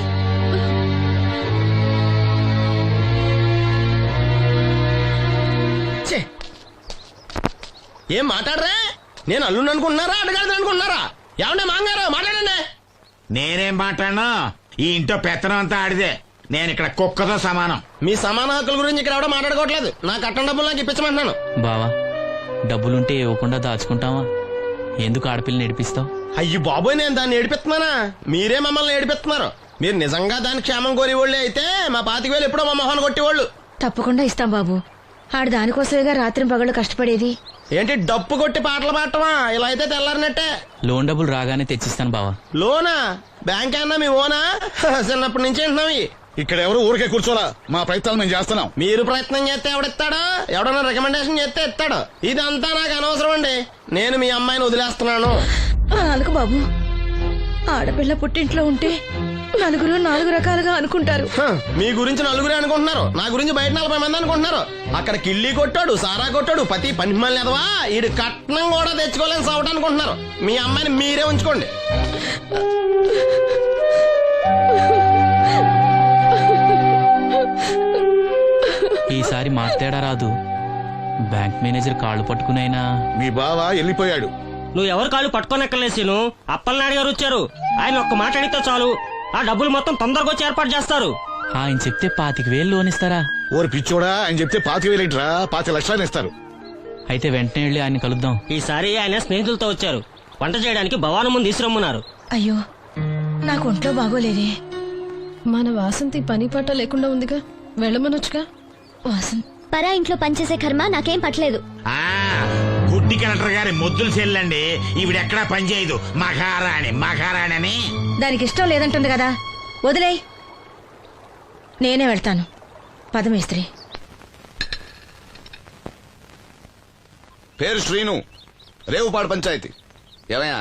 ఏం మాట్లాడరా? నేను అల్లుని అనుకుంటున్నారా, అడగాలి అనుకుంటున్నారా? ఏమన్నా మాంగారు మాట్లాడండి. నేనేం మాట్లాడను, ఈ ఇంట్లో పెత్తనం అంతా ఆడిదే. నేను ఇక్కడ కుక్కతో సమానం. మీ సమాన హక్కుల గురించి ఇక్కడ ఎవడో మాట్లాడుకోవట్లేదు. నా కట్టం డబ్బులు నాకు ఇప్పించమంటున్నాను. బావా, డబ్బులుంటే ఇవ్వకుండా దాచుకుంటావా? ఎందుకు ఆడపిల్లని ఏడిపిస్తావు? అయ్యి బాబోయ్, నేను దాన్ని ఏడిపిస్తున్నానా? మీరే మమ్మల్ని ఏడిపిస్తున్నారు. మీరు నిజంగా దాని క్షేమం కోరేవాళ్ళే అయితే మా 25,000 ఎప్పుడో మా మొహాన్ని కొట్టేవాళ్ళు. తప్పకుండా ఇస్తాం బాబు. ఆడు దానికోసమేగా రాత్రి పగళ్ళు కష్టపడేది. ఏంటి డప్పు కొట్టి పాటలు పాడటమా? ఇలా అయితే తెల్లారినట్టే. లోన్ డబ్బులు రాగానే తెచ్చిస్తాను బావా. లోనా? బ్యాంక్ అన్నా మీ ఓనా? చిన్నప్పటి నుంచి వింటున్నాం. ఇక్కడ ఎవరు ఊరికే కూర్చోలా, మా ప్రయత్నాలు మేము చేస్తున్నాం. మీరు ప్రయత్నం చేస్తే ఎవడిస్తాడా? ఎవడన్నా రికమెండేషన్ చేస్తే ఇస్తాడు. ఇదంతా నాకు అనవసరం అండి. నేను మీ అమ్మాయిని వదిలేస్తున్నాను. అలాగ బాబు, ఆడపిల్ల పుట్టింట్లో ఉంటే నలుగురు 4 రకాలుగా అనుకుంటారు. మీ గురించి నలుగురే అనుకుంటున్నారు, నా గురించి బయట 40 మంది అనుకుంటున్నారు. అక్కడ కిళ్ళి కొట్టాడు, సారా కొట్టాడు, పతి పని మళ్ళీ ఎదవా, ఈడు కట్నం కూడా తెచ్చుకోలేని సవట అనుకుంటున్నారు. మీ అమ్మాయిని మీరే ఉంచుకోండి. ఈసారి మాట్లాడా రాదు. బ్యాంక్ మేనేజర్ కాళ్ళు పట్టుకునైనా. మీ బావ వెళ్ళిపోయాడు. నువ్వు ఎవరు కాళ్ళు పట్టుకోనక్కర్లేను. అప్పలనాయుడు గారు వచ్చారు. ఆయన ఒక్క మాట అడిగితే చాలు, ఆ డబ్బులు మొత్తం తొందరగా వచ్చి ఏర్పాటు చేస్తారు. ఆయన చెప్తే 25,000 లోన్ ఇస్తారా? ఓరు పిచ్చోడా, ఆయన చెప్తే 25,000 ఏంట్రా, 5 లక్షలు ఇస్తారు. అయితే వెంటనే వెళ్ళి ఆయన కలుద్దాం. ఈసారి ఆయన స్నేహితులతో వచ్చారు. వంట చేయడానికి భవాను ముందు తీసురమ్మన్నారు. అయ్యో, నాకు ఒంట్లో బాగోలేదే. మన వాసంతి పని పట్ట లేకుండా ఉందిగా, వెళ్ళమనొచ్చుగా. వాసన్ పరా ఇంట్లో పనిచేసే కర్మ నాకేం పట్టలేదు. గుడ్డి కలెక్టర్ గారి ముద్దులు చెల్లండి. ఈవిడెక్కడా పనిచేయదు. మహారాణి అని. దానికి ఇష్టం లేదంటుంది కదా, వదిలేయ్. నేనే వెళ్తాను. పదమేస్త్రి. పేరు శ్రీను, రేవుపాడు పంచాయతీ. ఏమయ్యా,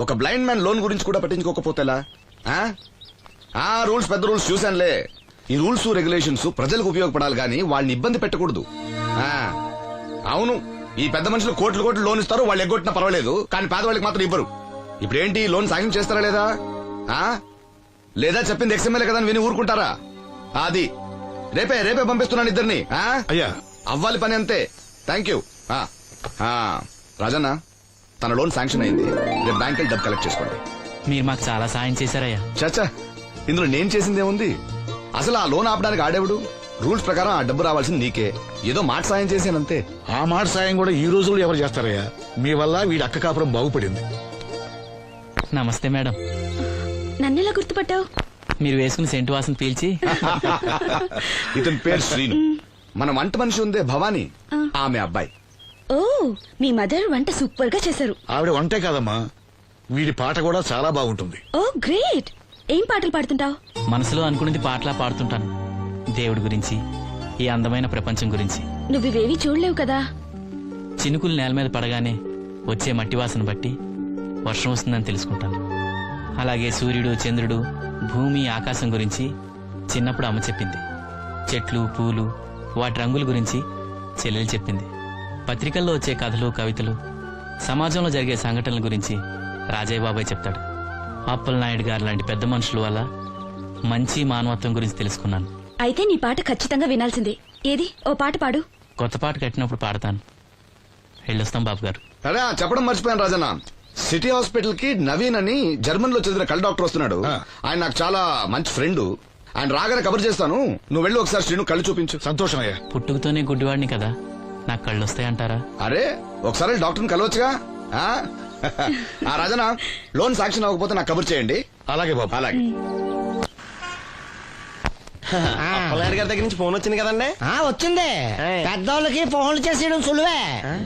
ఒక బ్లైండ్ మ్యాన్ లోన్ గురించి కూడా పట్టించుకోకపోతేలా? రూల్స్ పెద్ద రూల్స్ చూశానులే. ఈ రూల్స్ రెగ్యులేషన్స్ ప్రజలకు ఉపయోగపడాలి గానీ వాళ్ళని ఇబ్బంది పెట్టకూడదు. అవును, ఈ పెద్ద మనుషులు కోట్లు లోన్ ఇస్తారు, వాళ్ళు ఎగ్గొట్టినా పర్వాలేదు, కానీ పేదవాళ్ళకి మాత్రం ఇవ్వరు. ఇప్పుడేంటి, లోన్ సాయం చేస్తారా లేదా? లేదా చెప్పింది ఎక్స్ఎంఎల్ఏ కదా అని విని ఊరుకుంటారా? అది రేపే పంపిస్తున్నాను ఇద్దరిని. అయ్యా, అవ్వాలి పని అంతే. Thank you. రాజన్న, తన లోన్ శాంక్షన్ అయింది. రేపు బ్యాంక్ డబ్బు కలెక్ట్ చేసుకోండి. మీరు మాకు చాలా సాయం చేశారయ్యా. చచ్చా, ఇందులో నేను చేసిందేముంది? అసలు ఆ లోన్ ఆపడానికి ఆడేవుడు? రూల్స్ ప్రకారం ఆ డబ్బు రావాల్సింది నీకే. ఏదో మాట సాయం చేశానంతే. ఆ మాట సాయం కూడా ఈ రోజుల్లో ఎవరు చేస్తారయ్యా? మీ వల్ల వీడి అక్క కాపురం బాగుపడింది. నమస్తే మేడం. నన్నెలా గుర్తుపట్టావు? మీరు వేసుకుని సెంటు వాసన పీల్చి. ఇతని పేరు శ్రీను. మన వంట మనిషి ఉందే భవానీ, ఆమె అబ్బాయి. ఓ, మీ మదర్ వంట సూపర్ గా చేశారు. ఆవిడ వంటే కాదమ్మా, వీడి పాట కూడా చాలా బాగుంటుంది. ఓ గ్రేట్. ఏం పాటలు పాడుతుంటావు? మనసులో అనుకున్నది పాటలా పాడుతుంటాను. దేవుడి గురించి, ఈ అందమైన ప్రపంచం గురించి. నువ్వివేవి చూడలేవు కదా. చినుకులు నేల మీద పడగానే వచ్చే మట్టి వాసన బట్టి వర్షం వస్తుందని తెలుసుకుంటాను. అలాగే సూర్యుడు, చంద్రుడు, భూమి, ఆకాశం గురించి చిన్నప్పుడు అమ్మ చెప్పింది. చెట్లు, పూలు, వాటి రంగుల గురించి చెల్లెలు చెప్పింది. పత్రికల్లో వచ్చే కథలు, కవితలు, సమాజంలో జరిగే సంఘటనల గురించి రాజయ్య బాబాయ్ చెప్తాడు. అప్పలనాయుడు గారు లాంటి పెద్ద మనుషుల వల్ల మంచి మానవత్వం గురించి తెలుసుకున్నాను. అయితే నీ పాట ఖచ్చితంగా వినాల్సిందే. ఏది, ఓ పాట పాడు. కొత్త పాట కట్టినప్పుడు పాడతాను. వెళ్ళొస్తాం బాబు గారు. అరే చెప్పడం మర్చిపోయాను రాజన్న, సిటీ హాస్పిటల్ కి నవీన్ అని జర్మన్ లో చదివిన కళ్ళ డాక్టర్ వస్తున్నాడు. ఆయన నాకు చాలా మంచి ఫ్రెండ్. ఆయన రాగానే కబర్ చేస్తాను, నువ్వు వెళ్ళి ఒకసారి శ్రీను కళ్ళు చూపించు. సంతోషమయ్యా. పుట్టుకతోనే గుడ్డివాడిని కదా, నాకు కళ్ళు వస్తాయంటారా? అరే ఒకసారి డాక్టర్ని కలవచ్చుగా. రాజన్న, లోన్ సాంక్షన్ అవ్వకపోతే నాకు కబర్ చేయండి. అలాగే బాబు. అలాగే. అప్పలనాయుడు గారి దగ్గర నుంచి ఫోన్ వచ్చింది కదండి. వచ్చింది. పెద్దోళ్ళకి ఫోన్లు చేసేయడం సులువే,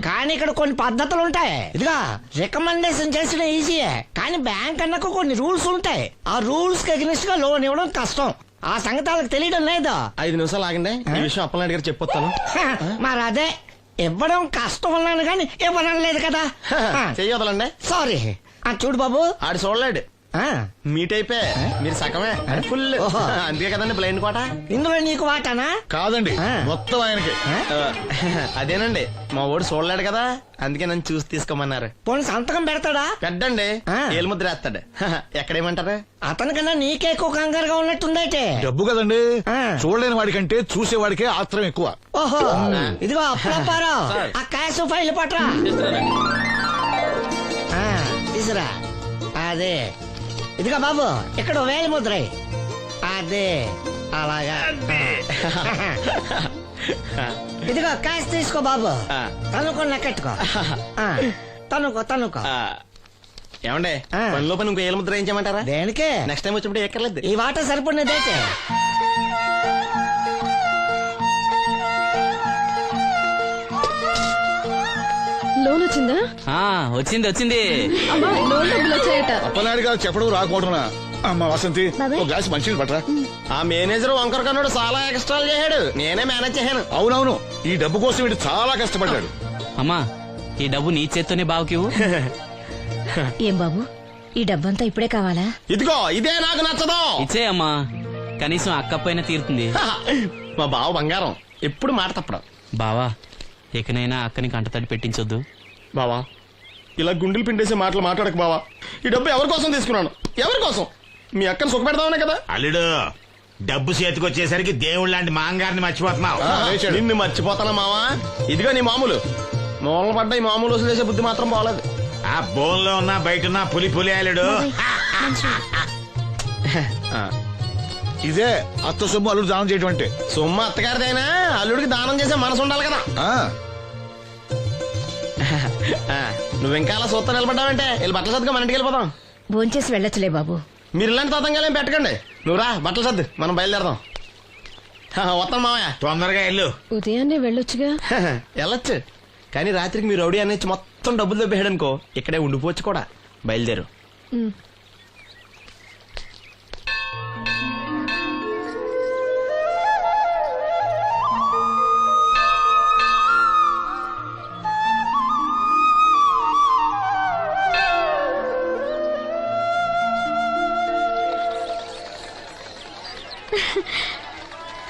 కానీ ఇక్కడ కొన్ని పద్ధతులు ఉంటాయి. ఇదిగా రికమెండేషన్ చేసడం ఈజీయే, కానీ బ్యాంక్ అన్నకు కొన్ని రూల్స్ ఉంటాయి. ఆ రూల్స్ కి అగ్నిస్ట్ గా లోన్ ఇవ్వడం కష్టం. ఆ సంగతి వాళ్ళకి తెలియడం లేదు. 5 నిమిషాలు ఆగండి, ఈ విషయం అప్పలనాయుడు గారు చెప్పొస్తాను. మరి అదే ఇవ్వడం కష్టం అన్నాను కానీ ఇవ్వడం లేదు కదా. చెయ్యొదలండి. సారీ. చూడు బాబు, ఆడు చూడలేడు. మీట్ అయిపోయి మీరు సగమే, ఫుల్. అందుకే కదండి బ్లైండ్ కోట. ఇందులో నీకు వాటానా? కాదండి, మొత్తం ఆయనకి. అదేనండి, మా ఓడు చూడలేడు కదా, అందుకే నన్ను చూసి తీసుకోమన్నారు. పోనీ సంతకం పెడతాడా? పెద్దండి, ఏలు ముద్ర వేస్తాడు. ఎక్కడేమంటారు? అతనికన్నా నీకే ఎక్కువ కంగారుగా ఉన్నట్టుందైతే. డబ్బు కదండి, చూడలేని వాడికంటే చూసేవాడికే ఆత్రం ఎక్కువ. ఓహో, ఇదిగో అప్పుడప్పారావు, ఆ క్యాష్ ఫైల్ పట్రా. తీసురా. అదే, ఇదిగో బాబు, ఇక్కడ వేలి ముద్ర. అదే, అలాగా. ఇదిగో క్యాష్ తీసుకో బాబు, తనుకో లెక్కెట్టుకో. తనుకో. ఏమండే, పనిలో పని ఇంకో ఏలు ముద్ర ఏం చేయమంటారా? దేనికే? నెక్స్ట్ టైం వచ్చినప్పుడు ఎక్కర్లేదు. ఈ వాట సరిపడినదైతే. లోన్ వచ్చిందా? వచ్చింది. లోన్ డబ్బులు వచ్చాయట. అప్పలనాయుడు గారు చెప్పడం రాకపోవడం. అమ్మ వసంతి, ఒక గ్లాస్ మంచినీళ్ళు పట్టరా. ఆ మేనేజర్ వంకర కన్నాడు, చాలా ఎక్స్ట్రాలు చేశాడు, నేనే మేనేజ్ చేశాను. అవునవును, ఈ డబ్బు కోసం వీడు చాలా కష్టపడ్డాడు. అమ్మా, ఈ డబ్బు నీ చేత్తోనే బావుకివు. ఏం బాబు, ఈ డబ్బంతా ఇప్పుడే కావాలా? ఇదిగో ఇదే నాకు నచ్చదు. ఇచ్చేయమ్మా, కనీసం అక్క పైన తీరుతుంది. మా బావ బంగారం, ఎప్పుడు మాట తప్పడం. బావా, ఇకనైనా అక్కని కంటతడి పెట్టించొద్దు. బావా, ఇలా గుండెలు పిండేసే మాటలు మాట్లాడక బావా. ఈ డబ్బు ఎవరి కోసం తీసుకున్నాను? ఎవరి కోసం? మీ అక్కను సుఖపెడదామనే కదా. అల్లుడు, డబ్బు చేతికొచ్చేసరికి దేవుడు లాంటి మాంగారిని మర్చిపోతున్నావు. నిన్ను మర్చిపోతానా మావా? ఇదిగో నీ మామూలు మూలలు పడ్డ ఈ మామూలు వసూలు చేసే బుద్ధి మాత్రం బాగలేదు. ఆ బోన్లో ఉన్నా బయట ఉన్నా పులి అల్లుడు. ఇదే అత్త సొమ్ము అల్లుడు దానం చేయటం అంటే. సొమ్ము అత్తగారిదైనా అల్లుడికి దానం చేసే మనసు ఉండాలి కదా. నువ్వు ఇంకా అలా సూత్రం నిలబడ్డావంటే వెళ్ళి బట్టలు సర్దుగా మన ఇంటికి వెళ్ళిపోదాం. భోంచేసి వెళ్ళొచ్చులే బాబు. మీరు ఇలాంటి తతంగాలేం పెట్టకండి. నువ్వు రా, బట్టలు సర్దు, మనం బయలుదేరదాం. వస్తాను మావయ్య. తొందరగా వెళ్ళు. ఉదయాన్నే వెళ్ళొచ్చుగా. వెళ్ళొచ్చు, కానీ రాత్రికి మీరు రౌడీ అనేది మొత్తం డబ్బులు దొబ్బేయడం అనుకో, ఇక్కడే ఉండిపోవచ్చు కూడా. బయలుదేరు.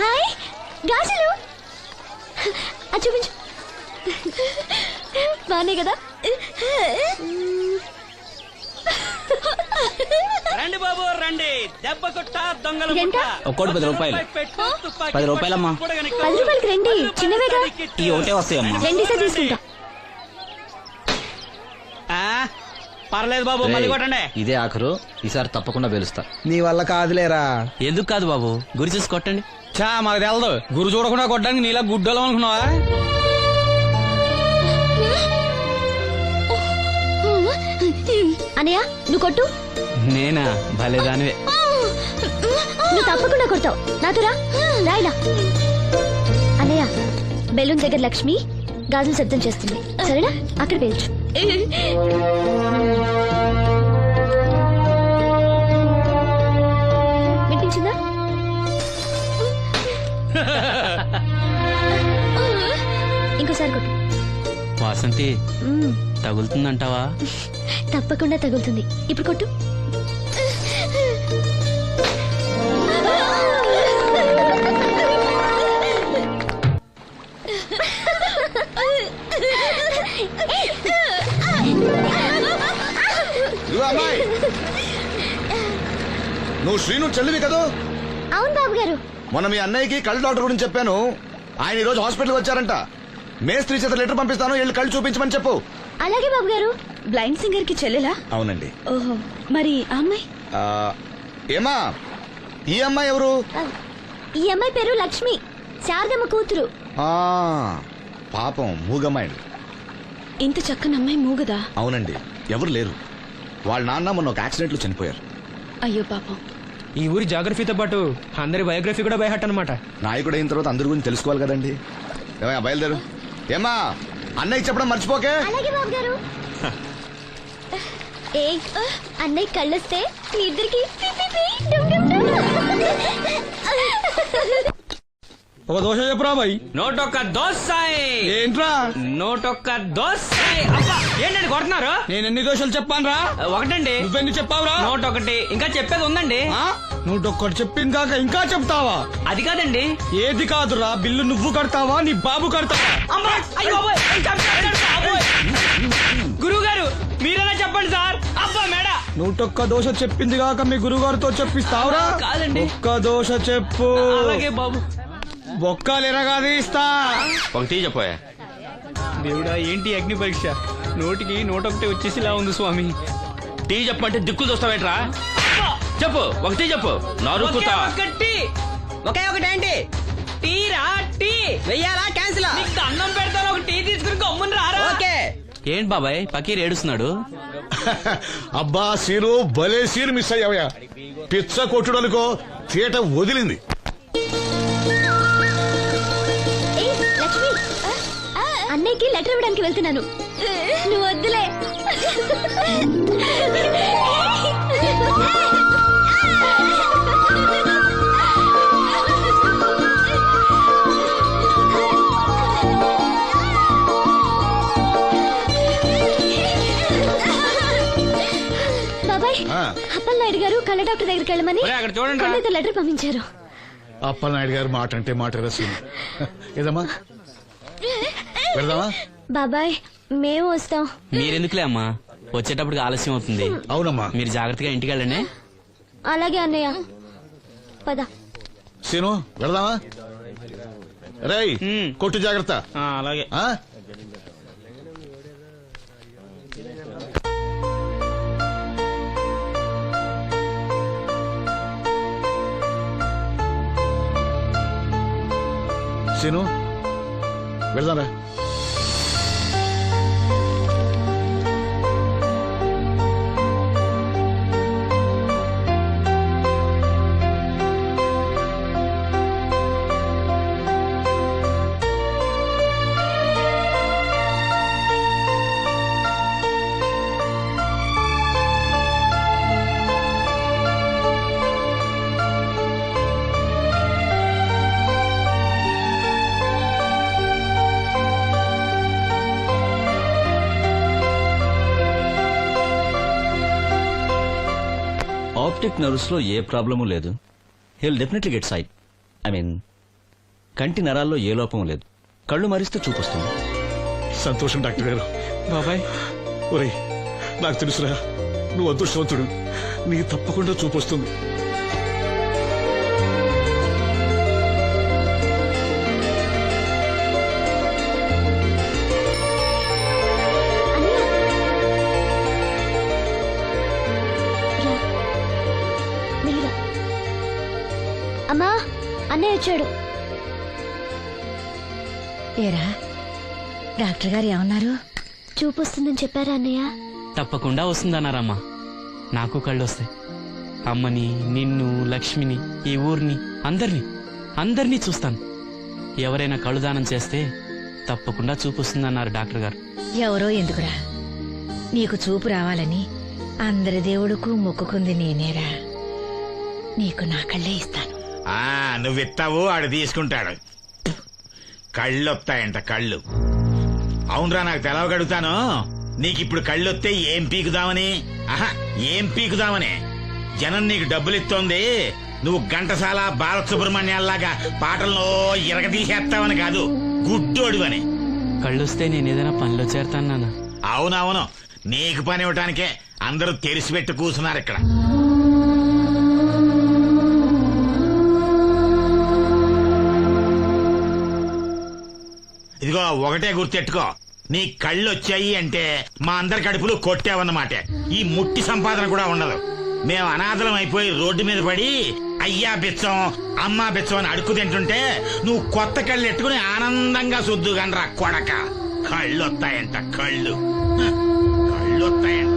హాయ్, గాజులు చూపించు. బానే కదా? రండి బాబు రండి, దెబ్బ కొట్ట దొంగలు. ఒక్కోటి 10 రూపాయలు. 10 రూపాయలమ్మా. 10 రూపాయలకి రండి, చిన్నవేగా. ఈ ఒకటే వస్తాయమ్మా. 2 తీసుకుంటా. పర్లేదు బాబు మళ్ళీ కొట్టండి. ఇదే ఆఖరు, ఈసారి తప్పకుండా పేలుస్తా. నీ వల్ల కాదులేరా. ఎందుకు కాదు బాబు, గురి చూసి కొట్టండి. చా మాకు తెలదు, గురు చూడకుండా కొట్టడానికి నీలా గుడ్డలం అనుకున్నావా? అనయ్య నువ్వు కొట్టు. నేనా? భలే దానివే. నువ్వు తప్పకుండా కొడతావు. నాతో రాయిలా. అన్నయ్య బెలూన్ దగ్గర లక్ష్మి గాజులు శబ్దం చేస్తుంది, సరేనా? అక్కడ పేల్చు. వినిపించిందా? ఇంకోసారి కొట్టు. వాసంతి తగులుతుందంటావా? తప్పకుండా తగులుతుంది. ఇప్పుడు కొట్టు. అమ్మాయి, నువ్వు శ్రీను చెల్లివి కదా? అవును బాబు గారు. మొన్న మీ అన్నయ్యకి కళ్ళు డాక్టర్ గురించి చెప్పాను. ఆయన ఈ రోజు హాస్పిటల్కి వచ్చారంట. మేస్త్రి చేత లెటర్ పంపిస్తాను, వెళ్ళి కళ్ళు చూపించమని చెప్పు. అలాగే బాబు గారు. బ్లైండ్ సింగర్ కి చెల్లెలా? అవునండి. ఓహో, మరి ఆ అమ్మాయి? ఏమా, ఈ అమ్మాయి ఎవరు? ఈ అమ్మాయి పేరు లక్ష్మి, శారదమ్మ కూతురు. పాపం మూగమ్మాయి. ఇంత చక్కని అమ్మాయి మూగదా? అవునండి, ఎవరు లేరు. వాళ్ళ నాన్న మొన్న ఒక యాక్సిడెంట్ లో చనిపోయారు. అయ్యో పాపం. ఈ ఊరి జాగ్రఫీతో పాటు అందరి బయోగ్రఫీ కూడా బయట అన్నమాట. నాయకుడు అయిన తర్వాత అందరి గురించి తెలుసుకోవాలి కదండి. ఏమయ్యా, బయలుదేరు. ఏమా, అన్నయ్య చెప్పడం మర్చిపోకే. అలాగే బాబు గారు. ఏ అన్నయ్య కళ్ళొస్తే మీ ఇద్దరికి ఒక దోశ చెప్పురా బాయ్. నోటొక్క దోశ. ఏంట్రా? నోటొక్క దోశ. అబ్బా, ఏంటండి కొడుతున్నారు? నేను ఎన్ని దోశలు చెప్పాను రా? ఒకటండి. నువ్వెన్ని చెప్పావురా? నోటొకటి. ఇంకా చెప్పేది ఉందండి. నువ్వు ఒక్కటి చెప్పింది కాక ఇంకా చెప్తావా? అది కాదండి. ఏది కాదురా, బిల్లు నువ్వు కడతావా నీ బాబు కడతావా? గురువు గారు మీరైనా చెప్పండి సార్. అబ్బా మేడ. నూటొక్క దోశ చెప్పింది కాక మీ గురుగారితో చెప్పిస్తావురా? కాదండి. ఒక్క దోశ చెప్పు. అలాగే బాబు. బొక్కలు ఎరగాది ఇస్తా. ఒకటి చెప్పోయా. దేవుడా, ఏంటి అగ్ని పరీక్ష? నోటికి నోటొకటి వచ్చేసిలా ఉంది స్వామి. టీ చెప్పమంటే దిక్కులు చూస్తావేంట్రా? చెప్పు, ఒకటి చెప్పు. నరుకుతా. ఒకే ఒకటేంటి? టీ రా. టీ వెయ్యాలా క్యాన్సిల్? అన్నం పెడతాను, ఒక టీ తీసుకుని గమ్మున రారా. ఓకే. ఏంటి బాబాయ్ పకీర్ ఏడుస్తున్నాడు? అబ్బా సీను, భలే సీను మిస్ అయ్యావయ్యా. పిచ్చ కొట్టుడు అనుకో, థియేటర్ వదిలింది. లక్ష్మి, అన్నయ్యకి లెటర్ ఇవ్వడానికి వెళ్తున్నాను. నువ్వు వద్దులే. బాబాయ్, అప్పలనాయుడు గారు కళ్ళ డాక్టర్ దగ్గరికి వెళ్ళమని కళ్ళతో లెటర్ పంపించారు. అప్పలనాయుడు గారు మాట అంటే మాట రసీను. ఏదమ్మా, వెళ్దామా? బాబాయ్ మేము వస్తాం. మీరెందుకులే అమ్మా, వచ్చేటప్పటికి ఆలస్యం అవుతుంది. అవునమ్మా, మీరు జాగ్రత్తగా ఇంటికి వెళ్ళండి. అలాగే అన్నయ్య, పద. సీను వెళ్దామా? రేయ్, కొట్టు జాగ్రత్త. అలాగే. సీను వెళ్దారా? ఆప్టిక్ నర్వ్స్ లో ఏ ప్రాబ్లము లేదు. He'll definitely get sight. I mean కంటి నరాల్లో ఏ లోపం లేదు. కళ్ళు మరిస్తే చూపొస్తుంది. సంతోషం డాక్టర్ గారు. బాబాయ్, ఒరేయ్, నాకు తెలుసురా, నువ్వు అదృష్టవంతుడు. నీ తప్పకుండా చూపొస్తుంది. అన్నయ్య వచ్చాడు. ఏరా డాక్టర్ గారు ఏమన్నారు? చూపు వస్తుందని చెప్పారా అన్నయ్య? తప్పకుండా వస్తుందన్నారమ్మా. నాకు కళ్ళు వస్తాయి. అమ్మని, నిన్ను, లక్ష్మిని, ఈ ఊరిని, అందరినీ చూస్తాను. ఎవరైనా కళ్ళు దానం చేస్తే తప్పకుండా చూపు వస్తుందన్నారు డాక్టర్ గారు. ఎవరో ఎందుకురా, నీకు చూపు రావాలని అందరి దేవుడుకు మొక్కుకుంది నేనేరా. నీకు నా కళ్ళే ఇస్తాను. నువ్విస్తావు, ఆడు తీసుకుంటాడు. కళ్ళు వస్తాయంట, కళ్ళు. అవునరా, నాకు తెలవగడుగుతాను. నీకిప్పుడు కళ్ళు వస్తే ఏం పీకుదామని? ఏం పీకుదామని? జనం నీకు డబ్బులు ఇస్తోంది, నువ్వు ఘంటసాల బాలసుబ్రహ్మణ్యాల్లాగా పాటల్లో ఇరగదీసేస్తావని కాదు, గుడ్డోడివని. కళ్ళొస్తే నేను ఏదైనా పనిలో చేరతాను నాన్న. అవునవును, నీకు పని ఇవ్వటానికే అందరూ తెరిసిపెట్టి కూర్చున్నారు ఇక్కడ. ఇదిగో ఒకటే గుర్తెట్టుకో, నీ కళ్ళు వచ్చాయి అంటే మా అందరి కడుపులు కొట్టావన్నమాట. ఈ ముట్టి సంపాదన కూడా ఉండదు. మేము అనాథలం అయిపోయి రోడ్డు మీద పడి అయ్యా బిచ్చం, అమ్మా బిచ్చం అని అడుక్కు తింటుంటే నువ్వు కొత్త కళ్ళు ఎట్టుకుని ఆనందంగా శుద్ధుగానరా కొడక. కళ్ళు వస్తాయంట, కళ్ళు వస్తాయంట.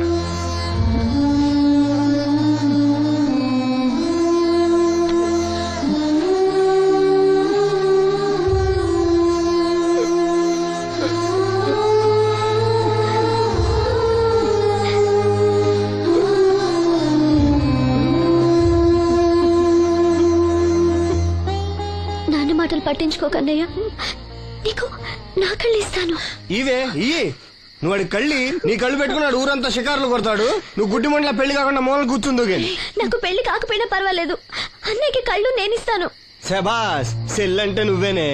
పట్టించుకోకన్నయ్య, నీకు నా కళ్ళు ఇస్తాను. ఇవే ఇయ్యి, నువ్వు వాడి కళ్ళి నీ కళ్ళు పెట్టుకున్నాడు ఊరంతా షికారులు కొడతాడు. నువ్వు గుడ్డి మండల పెళ్లి కాకుండా మూల కూర్చుందు. నాకు పెళ్లి కాకపోయినా పర్వాలేదు, అన్నయ్యకి కళ్ళు నేనిస్తాను. శబాస్, సెల్లంటే నువ్వేనే.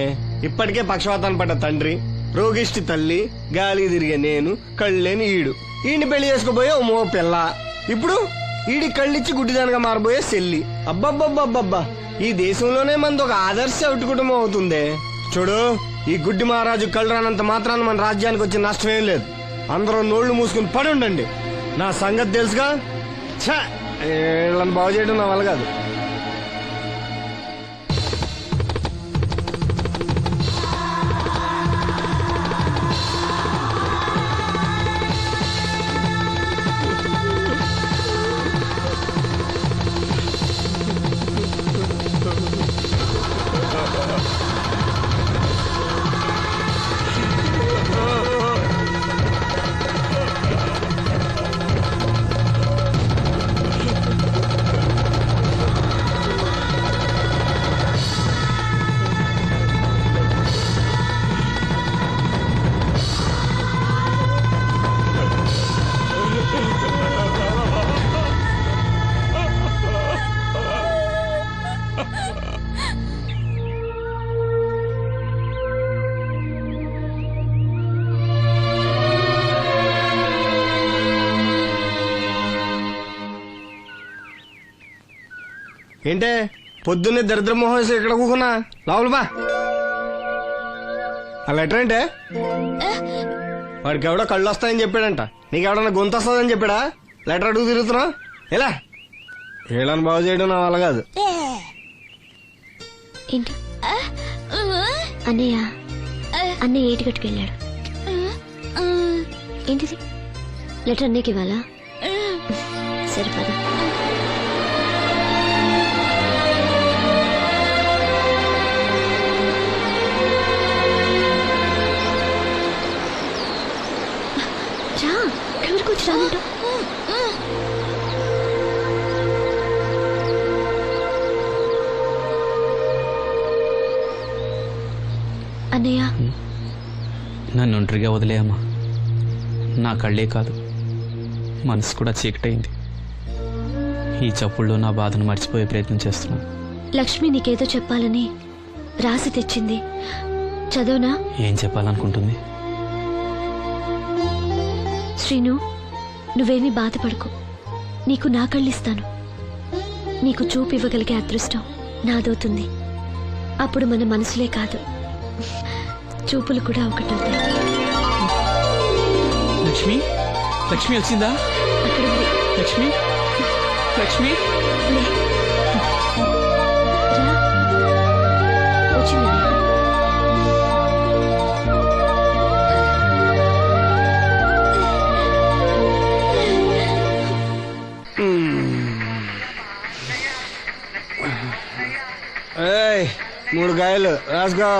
ఇప్పటికే పక్షవాతాన్ని పడ్డ తండ్రి, రోగిష్టి తల్లి, గాలికి తిరిగే నేను, కళ్ళేని ఈడు. ఈయన్ని పెళ్లి చేసుకోబోయే ఓ మో పిల్ల. ఇప్పుడు ఈడి కళ్ళిచ్చి గుడ్డిదానిగా మారబోయే సెల్లి. అబ్బబ్బబ్బబ్బబ్బా, ఈ దేశంలోనే మనది ఒక ఆదర్శ కుటుంబం అవుతుందే. చూడు, ఈ గుడ్డి మహారాజు కళ్ళు రానంత మాత్రాన మన రాజ్యానికి వచ్చిన నష్టమేం లేదు. అందరూ నోళ్లు మూసుకుని పడి ఉండండి. నా సంగతి తెలుసుగా. వీళ్ళని బాగు చేయడం నా వల్ల కాదు. ఏంటే పొద్దున్నే దరిద్ర మోహన్ ఇక్కడ కూకున్నా? లోపల బా. ఆ లెటర్ ఏంటే? వాడికి ఎవడో కళ్ళు వస్తాయని చెప్పాడంట. నీకెవడన్నా గొంతు వస్తుందని చెప్పాడా? లెటర్ అడుగు తిరుగుతున్నావు ఎలా? వీళ్ళని బాగు చేయడం నా వల్ల కాదు. ఏంటి అన్నయ్య? అన్నయ్య ఏటిగట్టుకు వెళ్ళాడు. ఏంటిది? లెటర్ అన్నయ్యకి ఇవ్వాలా? సరిపదా. రానంటూ అన్నయ్య, నన్ను ఒంటరిగా వదిలేయమ్మా. నా కళ్ళే కాదు, మనసు కూడా చీకటైంది. ఈ చప్పుల్లో నా బాధను మర్చిపోయే ప్రయత్నం చేస్తున్నాను. లక్ష్మి నీకేదో చెప్పాలని రాసి తెచ్చింది, చదవనా? ఏం చెప్పాలనుకుంటుంది? శ్రీను, నువ్వేమీ బాధపడకు. నీకు నా కళ్ళిస్తాను. నీకు చూపు ఇవ్వగలిగే అదృష్టం నాదవుతుంది. అప్పుడు మన మనసులే కాదు, చూపులు కూడా ఒకటవుతాయి. లక్ష్మి, లక్ష్మి వచ్చిందా? అక్కడ లక్ష్మి, లక్ష్మి. 3 కాయలు రాసుకో.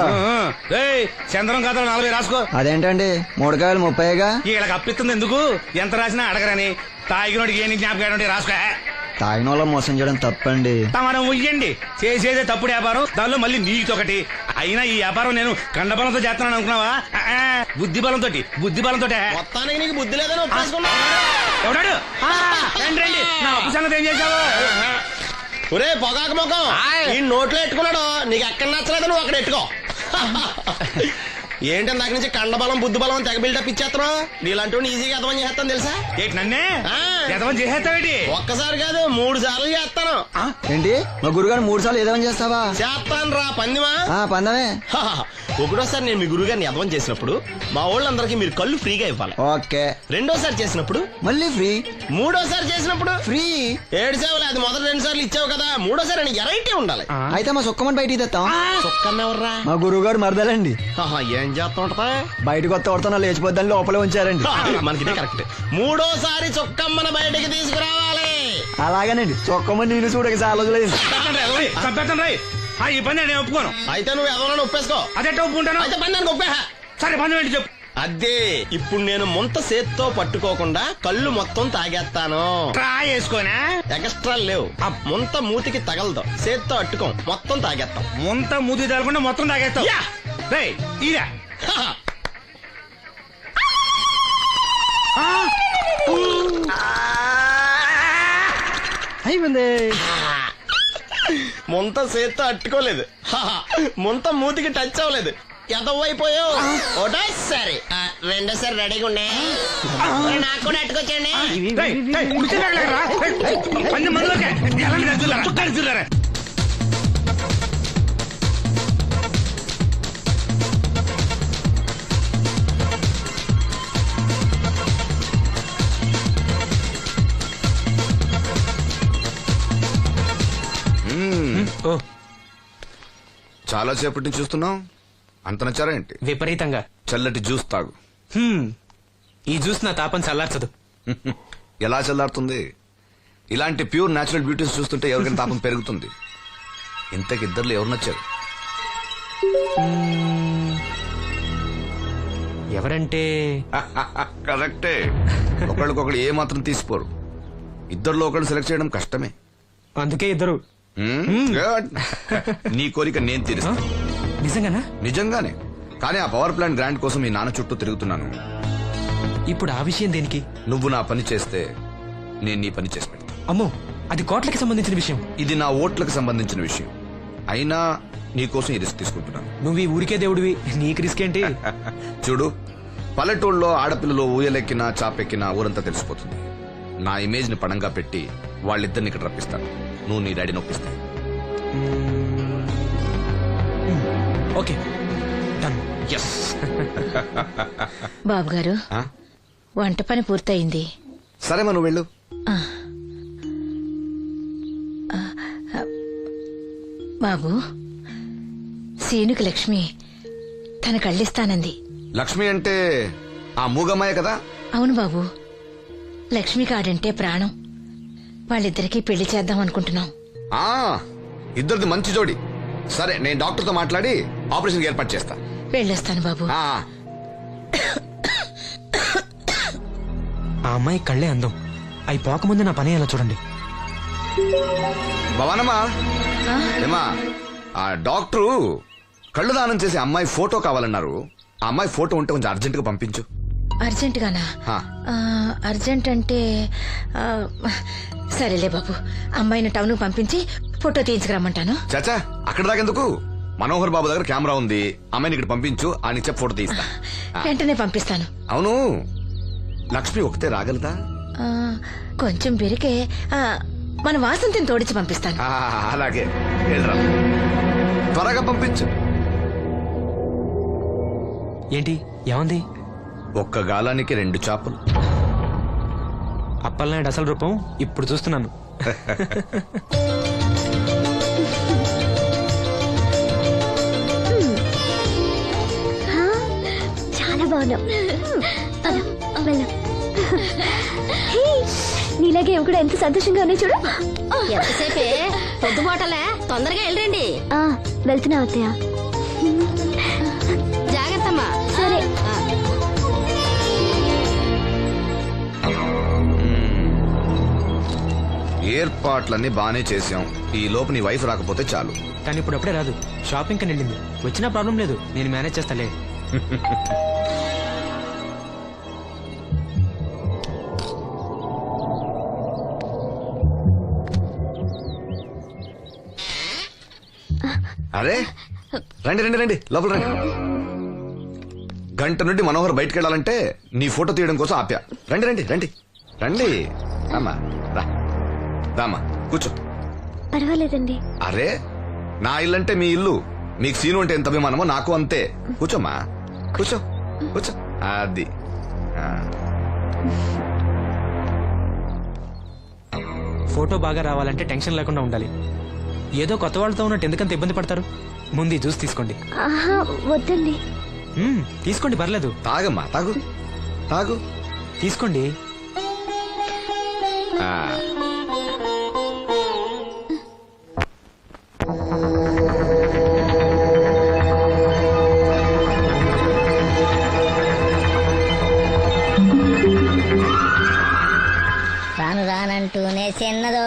చంద్రం కథలు 40 రాసుకో. అదేంటండి 3 కాయలు 30గా? వీళ్ళకి అప్పిస్తుంది ఎందుకు? ఎంత రాసినా అడగరని. తాగినోడికి ఏ జ్ఞాపకం రాసుకో. తాగిన వాళ్ళ మోసం చేయడం తప్పండి. మనం ఉయ్యండి, చేసేదే తప్పుడు వ్యాపారం, దానిలో మళ్ళీ నీతొకటి. అయినా ఈ వ్యాపారం నేను కండబలంతో చేస్తున్నాను అనుకున్నావా? బుద్ధి బలంతో. మొత్తానికి నీకు బుద్ధి లేదని ఒప్పేసుకున్నా. ఎవడాడు? రండి రండి, నా అప్పు సంగతి ఏం చేశావు? ఒరే పొగాకు ముఖం, ఈ నోట్లో ఎట్టుకున్నాడు. నీకు ఎక్కడ నచ్చలేదు నువ్వు అక్కడ ఎట్టుకో. ఏంటి నాకు నుంచి కండబలం బుద్ధి బలం తెగ బిల్డప్ ఇచ్చేస్తున్నావు? నీలాంటి ఈజీగా ఎదవని చేస్తాను తెలుసా? ఏంటి నన్నే ఎదవని చేసేస్తావేటి? ఒక్కసారి కాదు 3 సార్లు చేస్తాను. ఏంటి మా గురుగారు 3 సార్లు ఏదేమని చేస్తావా? చేస్తాను రా పందిమా. పందమే. ఒకటోసారి నేను మీ గురుగారిని ఎదవని చేసినప్పుడు మా వాళ్ళందరికీ మీరు కళ్ళు ఫ్రీగా ఇవ్వాలి. ఓకే. రెండోసారి చేసినప్పుడు మళ్ళీ ఫ్రీ. మూడోసారి చేసినప్పుడు ఫ్రీ. 7 సేవలు అది మొదటి 2 సార్లు ఇచ్చావు కదా, మూడోసారి అని ఎరైటీ ఉండాలి. అయితే మా సుక్కమని బయటికి తెస్తాం. సుక్కమ్మ ఎవర్రా? మా గురువుగారు మరదలండి. ఏం చేస్తుంటా? బయటకు వస్తే కొడతా లేచిపోద్దని లోపలే ఉంచారండి. మనకి కరెక్ట్. మూడోసారి చుక్కమ్మని బయటికి తీసుకురావాలి. అలాగేనండి. చొక్కమని నేను చూడక చాలా రోజులైంది. ఈ పని నేను ఒప్పుకోను. అయితే నువ్వు ఎవరైనా ఒప్పేసుకో. అదే ఒప్పుకుంటాను. అయితే పని దానికి ఒప్పే. సరే పని ఏంటి చెప్పు. అదే ఇప్పుడు నేను ముంత చేత్తో పట్టుకోకుండా కళ్ళు మొత్తం తాగేస్తాను. ట్రా చేసుకోనా? ఎక్స్ట్రా లేవు. ముంత మూతికి తగలదు, చేత్తో అట్టుకోం, మొత్తం తాగేస్తాం. ముంత మూతి తగలకుండా మొత్తం తాగేస్తాం. ఇరా అయిపోయింది. ముంత చేత్తో అట్టుకోలేదు, ముంత మూతికి టచ్ అవ్వలేదు, ఎదవైపోయావు. ఒకటోసారి రెండోసారి రెడీగా ఉండే. నాకు కూడా అట్టుకొచ్చండి. చాలా సేపటి నుంచి చూస్తున్నాం. అంత నచ్చారా ఏంటి? విపరీతంగా. చల్లటి జ్యూస్ తాగు. ఈ జ్యూస్ నా తాపం చల్లార్చదు. ఎలా చల్లారుతుంది? ఇలాంటి ప్యూర్ న్యాచురల్ బ్యూటీస్ చూస్తుంటే ఎవరికైనా తాపం పెరుగుతుంది. ఇంతకి ఇద్దరు ఎవరు నచ్చారు? ఎవరంటే? కరెక్టే. ఒకళ్ళకొకళ్ళు ఏ మాత్రం తీసిపోరు. ఇద్దరులో ఒకళ్ళు సెలెక్ట్ చేయడం కష్టమే. అందుకే ఇద్దరు. నీ కోరిక నేను తీరుస్తాను. నిజంగానా? నిజంగానే. కానీ ఆ పవర్ ప్లాంట్ గ్రాంట్ కోసం ఈ నాన్న చుట్టూ తిరుగుతున్నాను. ఇప్పుడు ఆ విషయం దేనికి? నువ్వు నా పని చేస్తే నేను నీ పని చేసి పెడతా. అమ్మో, అది కోట్లకి సంబంధించిన విషయం. ఇది నా ఓట్లకు సంబంధించిన విషయం. అయినా నీకోసం ఈ రిస్క్ తీసుకుంటున్నాను. నువ్వు ఈ ఊరికే దేవుడివి, నీకు రిస్క్ ఏంటి? చూడు, పల్లెటూళ్ళలో ఆడపిల్లలు ఊయలెక్కినా చాపెక్కినా ఊరంతా తెలిసిపోతుంది. నా ఇమేజ్ ని పడంగా పెట్టి వాళ్ళిద్దరిని ఇక్కడ రప్పిస్తాను. నువ్వు నీ డాడీ నొప్పిస్తా. Okay, done. ఎస్. బాబు గారు, వంట పని పూర్తయింది. సరే మనం వెళ్ళు. బాబు, సీనుకి లక్ష్మి తన కళ్ళిస్తానంది. లక్ష్మి అంటే ఆ మూగమ్మాయ కదా? అవును బాబు, లక్ష్మి కాడంటే ప్రాణం. వాళ్ళిద్దరికీ పెళ్లి చేద్దాం అనుకుంటున్నాం. ఇద్దరిది మంచి జోడి. సరే, నేను డాక్టర్తో మాట్లాడి ఆపరేషన్ ఏర్పాటు చేస్తా. వెళ్ళొస్తాను బాబు. ఆ అమ్మాయి కళ్ళే అందం. అవి పోకముందు నా పని ఎలా చూడండి. భవానమ్మా, ఏమా, ఆ డాక్టరు కళ్ళు దానం చేసే అమ్మాయి ఫోటో కావాలన్నారు. ఆ అమ్మాయి ఫోటో ఉంటే కొంచెం అర్జెంట్ గా పంపించు. అర్జెంట్ గానా? అర్జెంట్ అంటే సరేలే బాబు, అమ్మాయిని టౌన్ పంపించి ఫోటో తీయించుకురమ్మంటాను. చాచా, అక్కడ దాకెందుకు? మనోహర్ బాబు దగ్గర కెమెరా ఉంది. అమ్మాయిని ఇక్కడ పంపించు, ఆయన చెప్పి ఫోటో తీస్తా. వెంటనే పంపిస్తాను. అవును, లక్ష్మి ఒకతే రాగలదా? కొంచెం పెరిగే మన వాసంతిని తోడిచి పంపిస్తాను. అలాగే, త్వరగా పంపించు. ఏంటి, ఏమంది? ఒక్క గాలానికి 2 చేపలు. అప్పలనాయుడు అసలు రూపం ఇప్పుడు చూస్తున్నాను. చాలా బాగున్నావు. నీలాగే కూడా ఎంత సంతోషంగా ఉన్నాయి చూడు. ఎంతసేపే పొద్దుబాటలే, తొందరగా వెళ్ళండి. వెళ్తున్నా అత్తయ్య. జాగ్రత్తమ్మా. సరే. ఏర్పాట్లన్నీ బానే చేసాం. ఈ లోపు నీ వైఫ్ రాకపోతే చాలు. కానీ ఇప్పుడు అప్పుడే రాదు, షాపింగ్ కని వెళ్ళింది. వచ్చినా ప్రాబ్లం లేదు, నేను మేనేజ్ చేస్తాలే. అరే రండి రండి రండి, లోపల రండి. గంట నుండి మనోహర్ బయటకు వెళ్ళాలంటే నీ ఫోటో తీయడం కోసం ఆప్యా. రండి రండి రండి రండి. అమ్మా రా, రామా కూర్చో. పర్వాలేదండి. అరే నా ఇల్లు అంటే మీ ఇల్లు, మీకు సీను అంటే ఎంత అభిమానమో నాకు అంతే. కూర్చోమ్మా, కూర్చో కూర్చో. అది ఫోటో బాగా రావాలంటే టెన్షన్ లేకుండా ఉండాలి. ఏదో కొత్త వాళ్ళతో ఉన్నట్టు ఎందుకంత ఇబ్బంది పడతారు? ముందు ఈ జ్యూస్ తీసుకోండి. వద్దండి. తీసుకోండి, పర్లేదు. తాగమ్మా, తాగు తాగు, తీసుకోండి. రాను రానంటూనే చిన్నదో.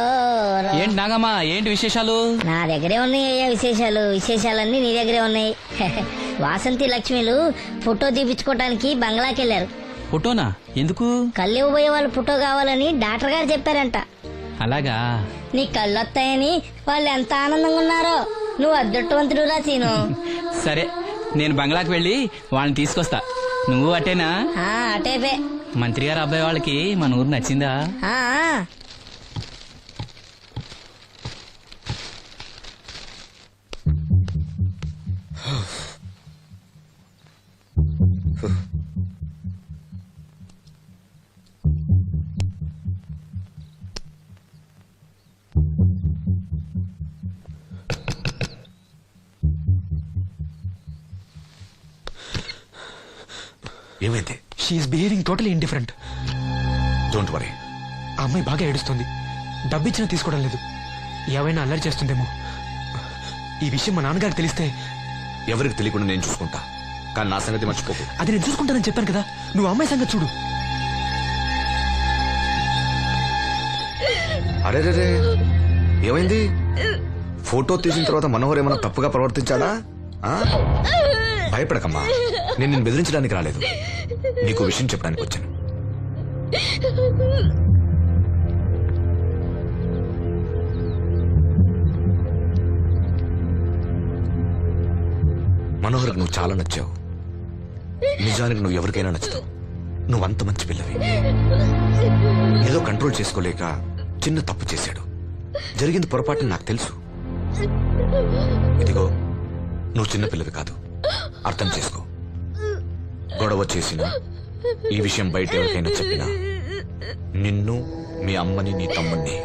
ఏంటి నాగమ్మా, ఏంటి విశేషాలు? నా దగ్గరే ఉన్నాయి అయ్యా విశేషాలు. విశేషాలన్నీ నీ దగ్గరే ఉన్నాయి. వాసంతి లక్ష్మిలు ఫోటో తీపించుకోవటానికి బంగ్లాకి వెళ్ళారు. ఫోటోనా? ఎందుకు? కళ్ళు ఇవ్వబోయే వాళ్ళు ఫోటో కావాలని డాక్టర్ గారు చెప్పారంట. అలాగా? నీ కళ్ళు వస్తాయని వాళ్ళు ఎంత ఆనందంగా ఉన్నారో. నువ్వు అదృష్టవంతుడు రా సీను. సరే, నేను బంగ్లాకి వెళ్ళి వాళ్ళని తీసుకొస్తా. నువ్వు అటేనా? అటేపే. మంత్రి గారు అబ్బాయి వాళ్ళకి మన ఊరు నచ్చిందా? ఏమైంది? She is behaving totally indifferent. Don't worry. ఆ అమ్మాయి బాగా ఏడుస్తుంది. డబ్బిచ్చినా తీసుకోవడం లేదు. ఏవైనా అల్లరి చేస్తుందేమో. ఈ విషయం మా నాన్నగారికి తెలిస్తే? ఎవరికి తెలియకుండా నేను చూసుకుంటా, కానీ నా సంగతి మర్చిపోకు. అది నేను చూసుకుంటానని చెప్పాను కదా, నువ్వు అమ్మాయి సంగతి చూడు. అరే రే, ఏమైంది? ఫోటో తీసిన తర్వాత మనోహర్ ఏమైనా తప్పుగా ప్రవర్తించాడా? భయపడకమ్మా, నేను నిన్ను బెదిరించడానికి రాలేదు, నీకు విషయం చెప్పడానికి వచ్చాను. మనోహర్కి నువ్వు చాలా నచ్చావు. నిజానికి నువ్వు ఎవరికైనా నచ్చుతావు. నువ్వు అంత మంచి పిల్లవి. ఏదో కంట్రోల్ చేసుకోలేక చిన్న తప్పు చేశాడు. జరిగింది పొరపాటు నాకు తెలుసు. ఇదిగో, నువ్వు చిన్న పిల్లవి కాదు, అర్థం చేసుకో. గొడవ చేసినా, ఈ విషయం బయట ఎవరికైనా చెప్పినా నిన్ను, మీ అమ్మని, నీ తమ్ముణ్ణి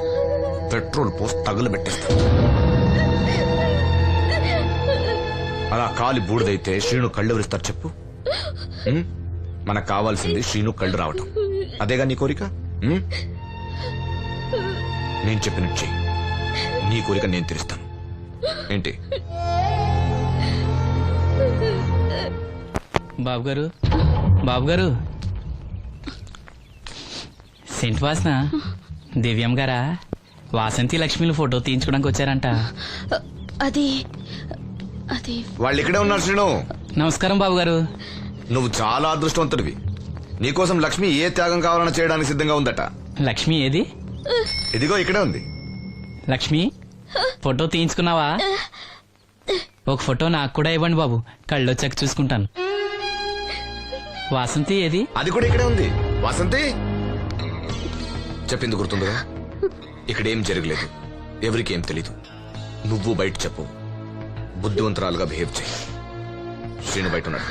పెట్రోల్ పోసి తగులబెట్టేస్తా. అలా కాలి బూడిదైతే శ్రీను కళ్ళు ఎవరిస్తారు చెప్పు? మనకు కావాల్సింది శ్రీను కళ్ళు రావటం. అదేగా నీ కోరిక? నేను చెప్పినట్టు చెయ్యి, నీ కోరిక నేను తీరుస్తాను. ఏంటి? బాబుగారు, బాబుగారు, సెంట్ వాసన దివ్యం గారా? వాసంతి లక్ష్మిలు ఫోటో తీయించుకోవడానికి వచ్చారంట. అది అది వాళ్ళు ఇక్కడే ఉన్నారు. శ్రీను, నమస్కారం బాబుగారు. నువ్వు చాలా అదృష్టవంతుడివి. నీకోసం లక్ష్మి ఏ త్యాగం కావాలన్నా చేయడానికి సిద్ధంగా ఉందట. లక్ష్మి ఏది? ఇదిగో ఇక్కడే ఉంది. లక్ష్మి, ఫోటో తీయించుకున్నావా? ఒక ఫోటో నాకు కూడా ఇవ్వండి బాబు, కళ్ళు వచ్చాక చూసుకుంటాను. వాసంతి ఏది? అది కూడా ఇక్కడే ఉంది. వాసంతి, చెప్పింది గుర్తుందిగా? ఇక్కడేం జరగలేదు, ఎవరికేం తెలీదు. నువ్వు బయట చెప్పు, బుద్ధివంతరాలుగా బిహేవ్ చేయి. శ్రీను బయట ఉన్నాడు.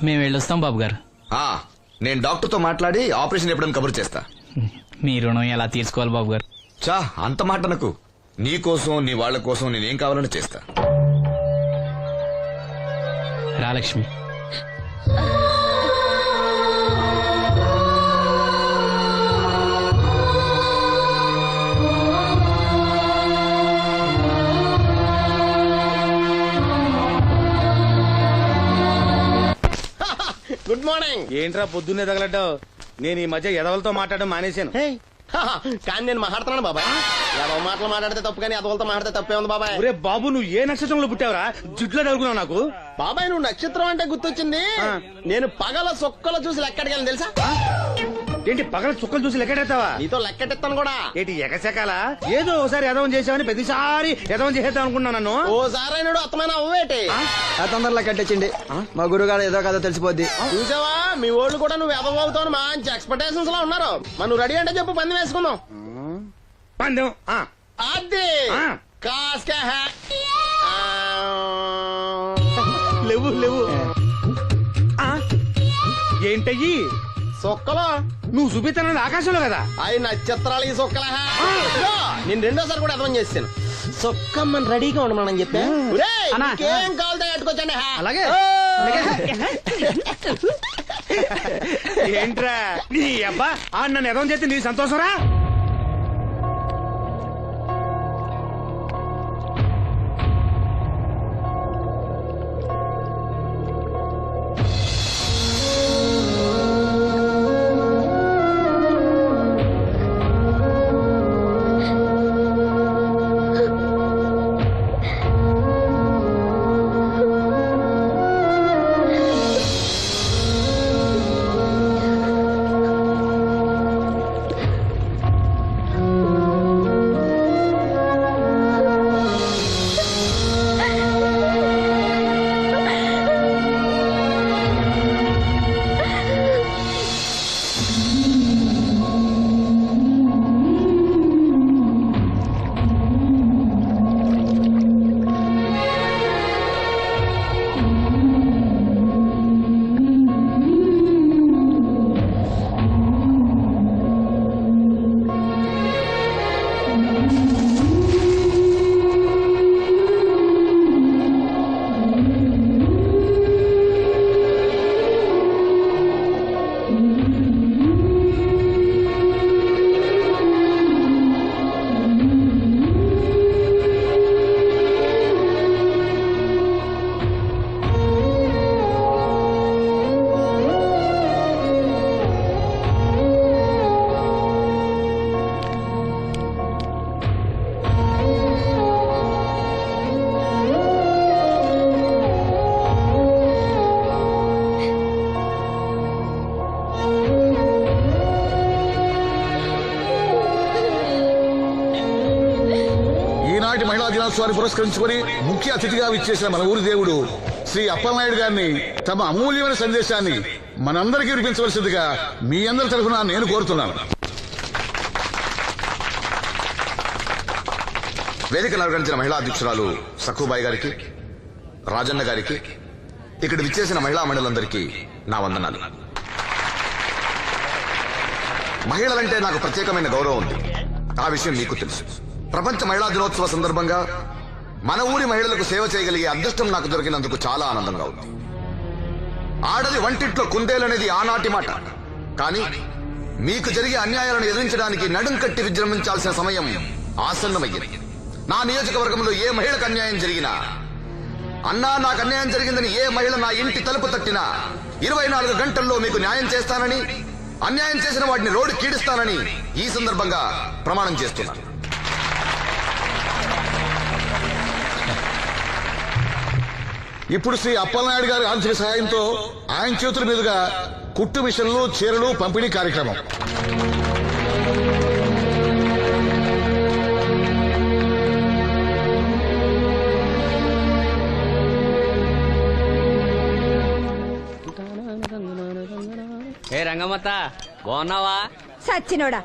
మేము వెళ్ళొస్తాం బాబు గారు. నేను డాక్టర్తో మాట్లాడి ఆపరేషన్ ఎప్పుడైనా కబురు చేస్తా. మీ రుణం ఎలా తీర్చుకోవాలి బాబు గారు? చా, అంత మాట నాకు. నీ కోసం, నీ వాళ్ళ కోసం నేనేం కావాలని చేస్తా. రా లక్ష్మి. మార్నింగ్. ఏంట్రా పొద్దున్నే తగలడ్డావు? నేను ఈ మధ్య ఎదవలతో మాట్లాడడం మానేశాను. కానీ నేను మాట్లాడుతున్నాను బాబాయ్. ఎవరి మాటలు మాట్లాడితే తప్పు, కానీ అదవలతో మాట్లాడితే తప్పే ఉంది బాబాయ్. ఒరే బాబు, నువ్వు ఏ నక్షత్రంలో పుట్టావురా? జుట్లో తగులుకున్నావు నాకు. బాబాయ్ నువ్వు నక్షత్రం అంటే గుర్తొచ్చింది. నేను పగల సొక్కలు చూసి లెక్కడికెళ్ళను తెలుసా? ఏంటి పగల చుక్కలు చూసి లెక్కెడతావా? నీతో లెక్కెట్టిస్తాను కూడా. ఏంటి ఎగసెకాల? ఏదో ఒకసారి ఎదవం చేసావని ప్రతిసారి ఎదవం చేసేద్దాం అనుకున్నా నన్ను. ఓసారి నువ్వు అత్తమైన అవ్వేటి తొందరలో కట్టించండి. మా గురుగారు ఏదో కథ తెలిసిపోద్ది. చూసావా, మీ వాళ్ళు కూడా నువ్వు ఎదవవుతావు మంచి ఎక్స్పెక్టేషన్స్ లో ఉన్నారు. మరి నువ్వు రెడీ అంటే చెప్పు, పందెం వేసుకుందాం. పందెం అది కాస్కా లేవు లేవు. ఏంటయ్యి సొక్కలో? నువ్వు చూపిస్తానది ఆకాశంలో కదా. అవి నక్షత్రాలు ఈ సొక్కల. నేను రెండోసారి కూడా అర్థం చేశాను. సొక్కమ్మని రెడీగా ఉండమని చెప్పా. ఏం కావాలి కట్టుకోవచ్చండి. అలాగే. ఏంట్రా నీ అబ్బా నన్ను ఎదవం చేస్తే నీ సంతోషరా? మహిళా దినోత్సవాన్ని పురస్కరించుకొని ముఖ్య అతిథిగా విచ్చేసిన మన ఊరి దేవుడు శ్రీ అప్పలనాయుడు గారిని తమ అమూల్యమైన సందేశాన్ని మనందరికీ వినిపించవలసిందిగా మీ అందరి తరఫున నేను కోరుతున్నాను. వేదికను అలంకరించిన మహిళా అధ్యక్షురాలు సక్కుబాయి గారికి, రాజన్న గారికి, ఇక్కడ విచ్చేసిన మహిళా మండలందరికీ నా వందనాలు. మహిళలంటే నాకు ప్రత్యేకమైన గౌరవం ఉంది. ఆ విషయం మీకు తెలుసు. ప్రపంచ మహిళా దినోత్సవ సందర్భంగా మన ఊరి మహిళలకు సేవ చేయగలిగే అదృష్టం నాకు దొరికినందుకు చాలా ఆనందంగా ఉంది. ఆడది వంటింట్లో కుందేలనేది ఆనాటి మాట. కానీ మీకు జరిగే అన్యాయాలను ఎదిరించడానికి నడుం కట్టి విజృంభించాల్సిన సమయం ఆసన్నమయ్యింది. నా నియోజకవర్గంలో ఏ మహిళకు అన్యాయం జరిగినా, అన్నా నాకు అన్యాయం జరిగిందని ఏ మహిళ నా ఇంటి తలుపు తట్టినా 24 గంటల్లో మీకు న్యాయం చేస్తానని, అన్యాయం చేసిన వాటిని రోడ్డు కీడిస్తానని ఈ సందర్భంగా ప్రమాణం చేస్తున్నాను. ఇప్పుడు శ్రీ అప్పలనాయుడు గారి ఆర్థిక సహాయంతో ఆయన చేతుల మీదుగా కుట్టు మిషన్లు, చీరలు పంపిణీ కార్యక్రమం. ఏ రంగమ్మత్త, బాగున్నావా? సచ్చినోడా,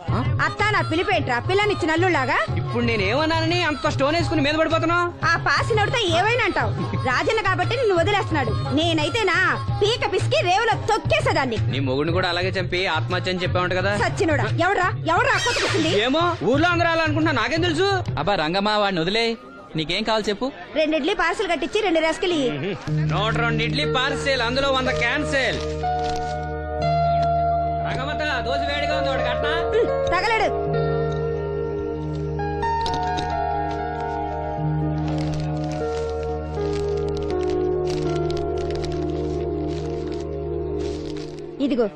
అత్త నా పిలిపేంట్రా పిల్లనిచ్చి నల్లులాగా? ఇప్పుడు నేనేమన్నానని అంత స్టోన్ వేసుకుని మీద పడిపోతున్నావు? ఆ పాసినోడితో ఏమైనా అంటావు. రాజన్న కాబట్టి నిన్ను వదిలేస్తున్నాడు. నేనైతేనా పీక పిసికి రేవులో తొక్కేసేదాన్ని. నీ మొగుడిని కూడా అలాగే చంపి ఆత్మహత్య అని చెప్పావంట కదా? సచ్చినోడా, ఎవడ్రా కొట్టుకొచ్చింది? ఏమో, ఊర్లో అందరూ అలా అనుకుంటున్నా, నాకేం తెలుసు? అబ్బా రంగమ్మ, వాడిని వదిలే. నీకేం కావాలి చెప్పు. 2 ఇడ్లీ పార్సల్ కట్టించి 2 రస్కలు. 102 ఇడ్లీ పార్సెల్, అందులో 100 క్యాన్సెల్. రంగమ్మత, దోశ వేడిగా ఉంది, ఒకటి కట్నా? తగలడు. ఇదిగో.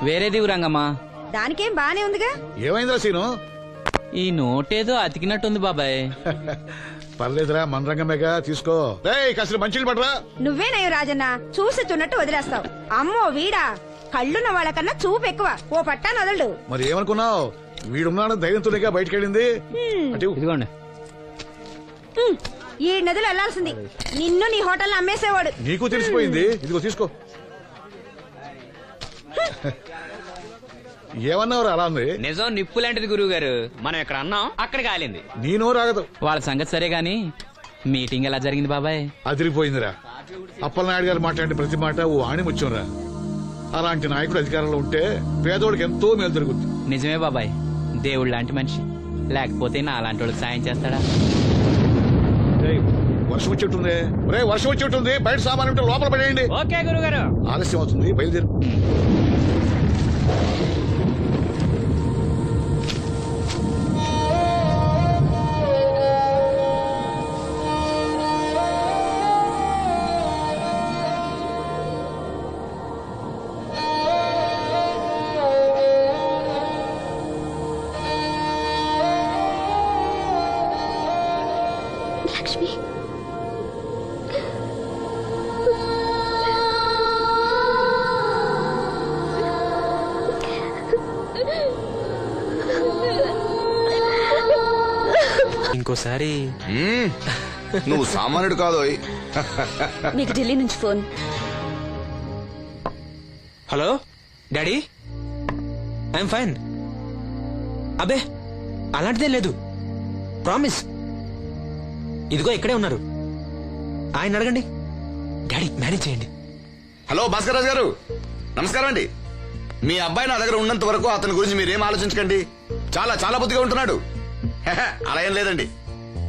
వేరేది రంగమ్మా. దానికేం బానే ఉందిగా. ఏమైందిరా సీను? ఈ నోటేదో అతికినట్టుంది బాబాయ్. పర్లేదురా, మన రంగమేగా, తీసుకో. కాసిన మంచిలు పడరా. నువ్వేనయ్యో రాజన్న, చూసి తున్నట్టు వదిలేస్తావు. అమ్మో వీడా, కళ్ళున్న వాళ్ళకన్నా చూపు ఎక్కువ. ఓ పట్టాను వదలడు. మరి ఏమనుకున్నావు? వీడున్నాడు ధైర్యంతోనేగా బయటకెళ్ళింది. ఇదిగోండి. ఈ నదులు వెళ్లాల్సింది. నిన్ను నీ హోటల్ అమ్మేసేవాడు. నీకు తెలిసిపోయింది. ఇదిగో తీసుకో. ఏమన్నావు అలా ఉంది? నిజం నిప్పు లాంటిది గురువు గారు. మనం ఎక్కడ అన్నాం అక్కడ కాలింది. నేను రాగదు. వాళ్ళ సంగతి సరే గాని మీటింగ్ ఎలా జరిగింది బాబాయ్? అదిరిపోయిందిరా. అప్పలనాయుడు గారు మాట్లాడిన ప్రతి మాట ఓ ఆణిముత్యంరా. అలాంటి నాయకుడు అధికారంలో ఉంటే పేదోడికి ఎంతో మేలు జరుగుతుంది. నిజమే బాబాయ్, దేవుడు లాంటి మనిషి. లేకపోతే నా అలాంటి వాళ్ళకి సాయం చేస్తాడా? వర్షం వచ్చేట్టుంది. వర్షం వచ్చేట్టుంది. బయట సామాన్ ఉంటే లోపల పడేయండి. ఓకే గురువు గారు. ఆలస్యం అవుతుంది, బయలుదేరు. లక్ష్మి, ఇంకోసారి నువ్వు సామాన్యుడు కాదోయ్. మీకు ఢిల్లీ నుంచి phone. Hello daddy, I'm fine. అబే అలాంటిదే లేదు, ప్రామిస్. ఇదిగో ఇక్కడే ఉన్నారు, ఆయన అడగండి. డాడీ మేనేజ్ చేయండి. హలో భాస్కర్ రాజు గారు, నమస్కారం అండి. మీ అబ్బాయి నా దగ్గర ఉన్నంత వరకు అతని గురించి మీరేం ఆలోచించకండి. చాలా చాలా బుద్ధిగా ఉంటున్నాడు. అలా ఏం లేదండి.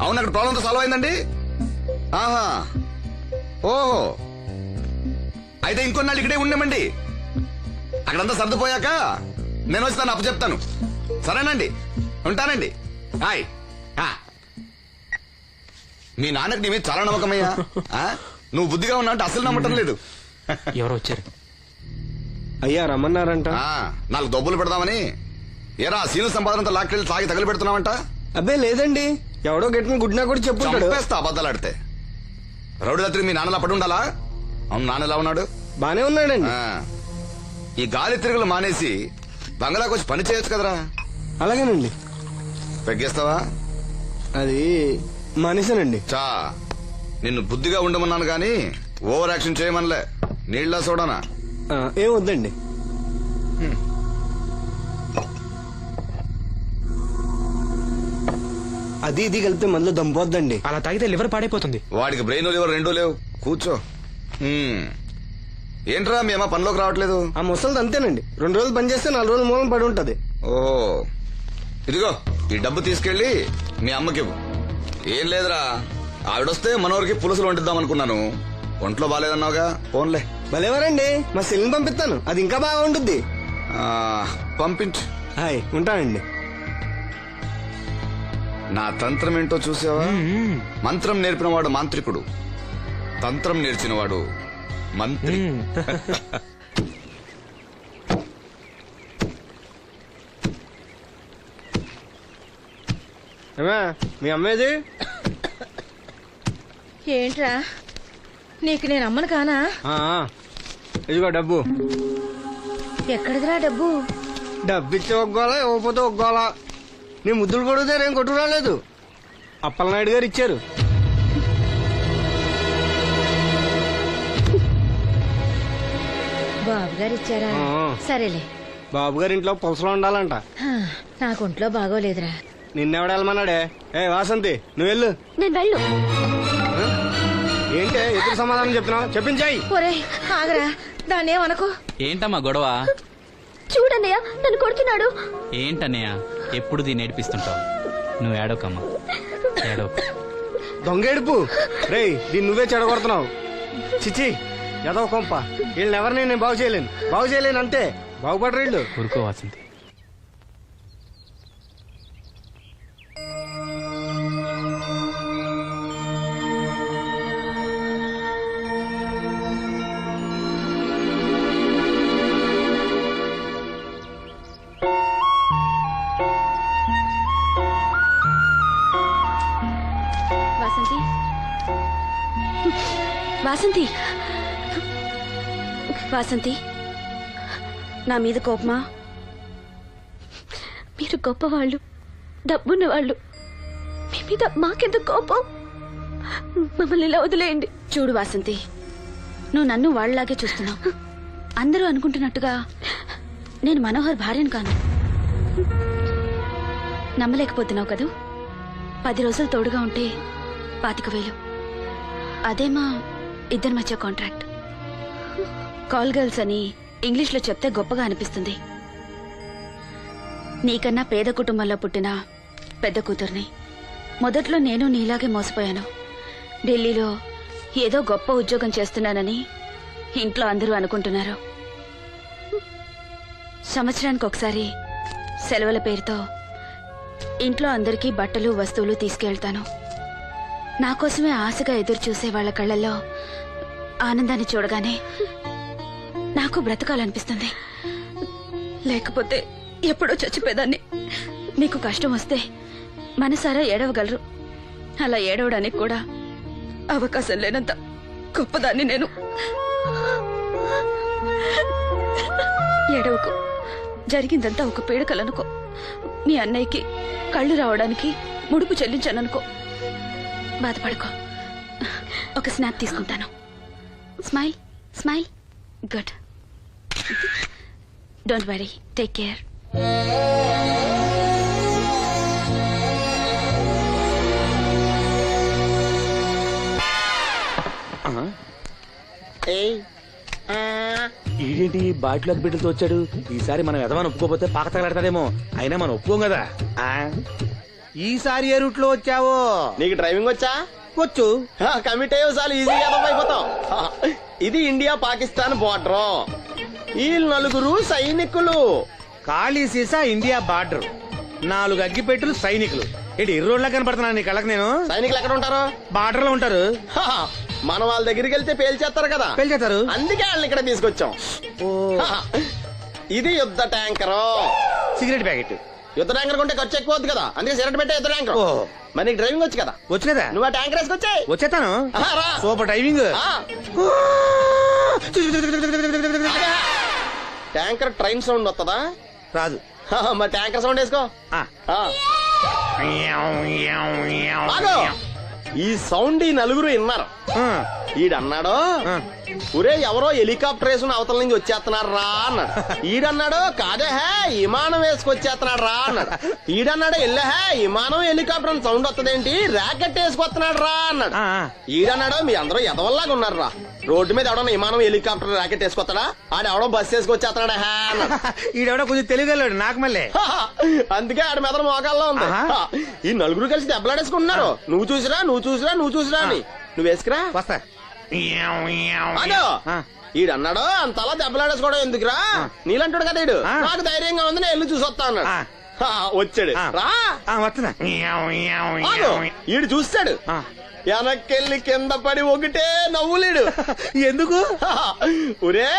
అవును, అక్కడ ప్రాబ్లంతో సాల్వ్ అయిందండి. ఆహా, ఓహో, అయితే ఇంకొన్నాళ్ళు ఇక్కడే ఉండమండి. అక్కడంతా సర్దుపోయాక నేను వచ్చి తను అప్పచెప్తాను. సరేనండి, ఉంటానండి. హాయ్. మీ నాన్నకి నీ మీద చాలా నమ్మకమయ్యా. నువ్వు బుద్ధిగా ఉన్నావు అంటే అసలు నమ్మటం లేదు. ఎవరు వచ్చారు? అయ్యా రమ్మన్నారంట. 4 దొబ్బులు పెడదామని. ఏరా సీను సంపాదనంతో లాక్కెళ్ళి తాగి తగలు పెడుతున్నావంట? అబ్బే లేదండి, ఎవడో గట్టిన గుడ్నా కూడా చెప్పుకుంటాడు. చంపేస్తా అబద్ధాలు ఆడితే. రౌడీ రాత్రి మీ నాన్నలా పడి ఉండాలా? అవును, నాన్న ఎలా ఉన్నాడు? బానే ఉన్నాడండి. ఈ గాలి తిరుగులు మానేసి బంగ్లాకి వచ్చి పని చేయొచ్చు కదరా. అలాగేనండి. పెగ్గేస్తావా? అది మానేశానండి. చా, నిన్ను బుద్ధిగా ఉండమన్నాను గాని ఓవర్ యాక్షన్ చేయమనలే. నీళ్ళ చూడనా? ఏం వద్దండి. అది ఇది కలిపితే మనలో దంపోద్దండి. అలా తాగితే లివర్ పాడైపోతుంది. వాడికి బ్రెయిన్ లివర్ రెండూ లేవు. కూర్చో. ఏంట్రా మీ అమ్మ పనిలోకి రావట్లేదు? ఆ ముసలిది అంతేనండి, 2 రోజులు పని చేస్తే 4 రోజులు మూలం పడి ఉంటది. ఓ, ఇదిగో ఈ డబ్బు తీసుకెళ్లి మీ అమ్మకివ్వు. ఏం లేదురా, ఆవిడొస్తే మనోరికి పులుసులు వండిద్దాం అనుకున్నాను. ఒంట్లో బాగాలేదన్నావుగా, ఫోన్లే. భలేవారండి, మా సెల్ని పంపిస్తాను, అది ఇంకా బాగా ఉంటుంది. పంపించు. హాయ్, ఉంటానండి. నా తంత్రం ఏంటో చూసావా? మంత్రం నేర్పినవాడు మాంత్రికుడు, తంత్రం నేర్చినవాడు మంత్రి. మీ అమ్మేది? ఏంట్రా, నీకు నేను అమ్మను కానా? ఇదిగో డబ్బు. ఎక్కడిదిరా డబ్బు? డబ్బిచ్చి ఒగ్గోలా, ఇవ్వకపోతే ఒగ్గోలా. నీ ముద్దులు కొడితే ఏం కొట్టు రాలేదు, అప్పలనాయుడు గారు ఇచ్చారు. బాబు గారు ఇచ్చారా? సరేలే. బాబు గారి ఇంట్లో పులసలో ఉండాలంట. నాకు ఒంట్లో బాగోలేదురా. నిన్నెవడెళ్ళమన్నాడే? వాసంతి, నువ్వు వెళ్ళు. నేను వెళ్ళు. ఏంటే ఎదురు సమాధానం చెప్తున్నావు? చెప్పించాయి. ఒరే ఆగరా, దాన్నేమనుకో. ఏంటమ్మా గొడవ? చూడన్నయ్య, నన్ను కొడుతున్నాడు. ఏంటన్నయ్య ఎప్పుడు దీన్ని ఏడిపిస్తుంటావు? నువ్వు ఏడోకమ్మా, ఏడో. దొంగేడుపు. రేయ్, దీన్ని నువ్వే చెడగొడుతున్నావు. చిచ్చి, ఏదో కొంప. వీళ్ళని ఎవరిని నేను బాగు చేయలేను అంతే. బాగుపడరు వీళ్ళు. ఊరుకోవాల్సింది. వాసంతి వాసంతి, నా మీద కోపమా? మీరు గొప్పవాళ్ళు, డబ్బున్న వాళ్ళు, మీ మీద మాకెంత కోపం? మమ్మల్ని ఇలా వదిలేయండి. చూడు వాసంతి, నువ్వు నన్ను వాళ్ళలాగే చూస్తున్నావు. అందరూ అనుకుంటున్నట్టుగా నేను మనోహర్ భార్యను కాను. నమ్మలేకపోతున్నావు కదూ? 10 రోజులు తోడుగా ఉంటే 25,000. అదే మా ఇద్దరి మధ్య కాంట్రాక్ట్. కాల్ గర్ల్స్ అని ఇంగ్లీష్లో చెప్తే గొప్పగా అనిపిస్తుంది. నీకన్నా పేద కుటుంబంలో పుట్టిన పెద్ద కూతుర్ని. మొదట్లో నేను నీలాగే మోసపోయాను. ఢిల్లీలో ఏదో గొప్ప ఉద్యోగం చేస్తున్నానని ఇంట్లో అందరూ అనుకుంటున్నారు. సంవత్సరానికి ఒకసారి సెలవుల పేరుతో ఇంట్లో అందరికీ బట్టలు వస్తువులు తీసుకెళ్తాను. నా కోసమే ఆశగా ఎదురు చూసే వాళ్ళ కళ్ళల్లో ఆనందాన్ని చూడగానే నాకు బ్రతకాలనిపిస్తుంది. లేకపోతే ఎప్పుడో చచ్చిపోయేదాన్ని. మీకు కష్టం వస్తే మనసారా ఏడవగలరు. అలా ఏడవడానికి కూడా అవకాశం లేనంత గొప్పదాన్ని నేను. ఏడవకు, జరిగిందంతా ఒక పీడకలనుకో. మీ అన్నయ్యకి కళ్ళు రావడానికి ముడుపు చెల్లించాననుకో. బాధపడుకో. ఒక స్నాప్ తీసుకుంటాను. Smile smile. Good. Don't worry. Take care. ఈడేంటి బాటిలోకి బిడ్డలతో వచ్చాడు? ఈసారి మనం ఎదవని ఒప్పుకోపోతే పాక తగలాడతాడేమో. అయినా మనం ఒప్పుకోం కదా. ఈసారి ఏ రూట్ లో వచ్చావో? నీకు డ్రైవింగ్ వచ్చా? వచ్చు. కమిట్ అయ్యే సార్లు ఈజీగా అయిపోతాం. ఇది ఇండియా పాకిస్తాన్ బోర్డర్. ఈ 4 సైనికులు. ఖాళీ సీసా ఇండియా బార్డర్, 4 అగ్గిపెట్టులు సైనికులు. ఏంటి ఇర్రోడ్లా కనపడుతున్నాను నీ కళ్ళకి నేను? సైనికులు ఎక్కడ ఉంటారు? బార్డర్ లో ఉంటారు. మన వాళ్ళ దగ్గరికి వెళ్తే పేల్చేస్తారు కదా. పేల్చేస్తారు. అందుకే వాళ్ళని ఇక్కడ తీసుకొచ్చాం. ఇది యుద్ధ ట్యాంకర్. Cigarette packet. యుద్ధ ట్యాంకర్ కొంటే ఖర్చు ఎక్కువ అవుతుంది కదా, అందుకే సిగరెట్ పెట్టే యుద్ధ ట్యాంకర్. మరి నీకు డ్రైవింగ్ వచ్చు కదా? వచ్చు కదా. నువ్వు ఆ ట్యాంకర్ వేసుకొచ్చాయి. వచ్చేస్తాను. Super driving. Tanker train sound వస్తుందా? రాదు. మరి ట్యాంకర్ సౌండ్ వేసుకో. ఈ సౌండ్ ఈ 4 విన్నారు. ఈడన్నాడు, ఒరే ఎవరో హెలికాప్టర్ వేసుకుని అవతల నుంచి వచ్చేస్తున్నాడు రా అన్నాడు. ఈడన్నాడు, కాదే విమానం వేసుకొచ్చేస్తున్నాడు రా అన్నాడు. ఈడన్నాడు, ఎల్లహే విమానం హెలికాప్టర్ సౌండ్ వస్తుందేంటి, ర్యాకెట్ వేసుకొస్తున్నాడు రా అన్నాడు. ఈడన్నాడు, మీ అందరూ ఎదవల్లాగా ఉన్నారు రా, రోడ్డు మీద ఎవడన్నా విమానం హెలికాప్టర్ ర్యాకెట్ వేసుకొస్తాడా? ఆడెవడో బస్సు వేసుకొచ్చేస్తున్నాడు హే అన్నాడు. ఈడెవడో కొంచెం తెలియగలడు నాకు మళ్ళీ. అందుకే ఆడ మెదడు మోకాల్లో ఉంది. ఈ 4 కలిసి దెబ్బలాడేసుకుంటున్నారు. నువ్వు చూసిరా అని. నువ్వు వేసుకురా. వస్తా. ఈడన్నాడు, అంతలా దెబ్బలాడేసుకోవడం ఎందుకురా, నీలంటాడు కదా ఈడు. నాకు ధైర్యంగా ఉంది, నేను వెళ్ళి చూసొస్తా అన్నాడు. వచ్చాడు రా. వస్తున్నా. ఈడు చూస్తాడు, వెనక్కెళ్ళి కింద పడి ఒకటే నవ్వులేడు. ఎందుకు? ఒరే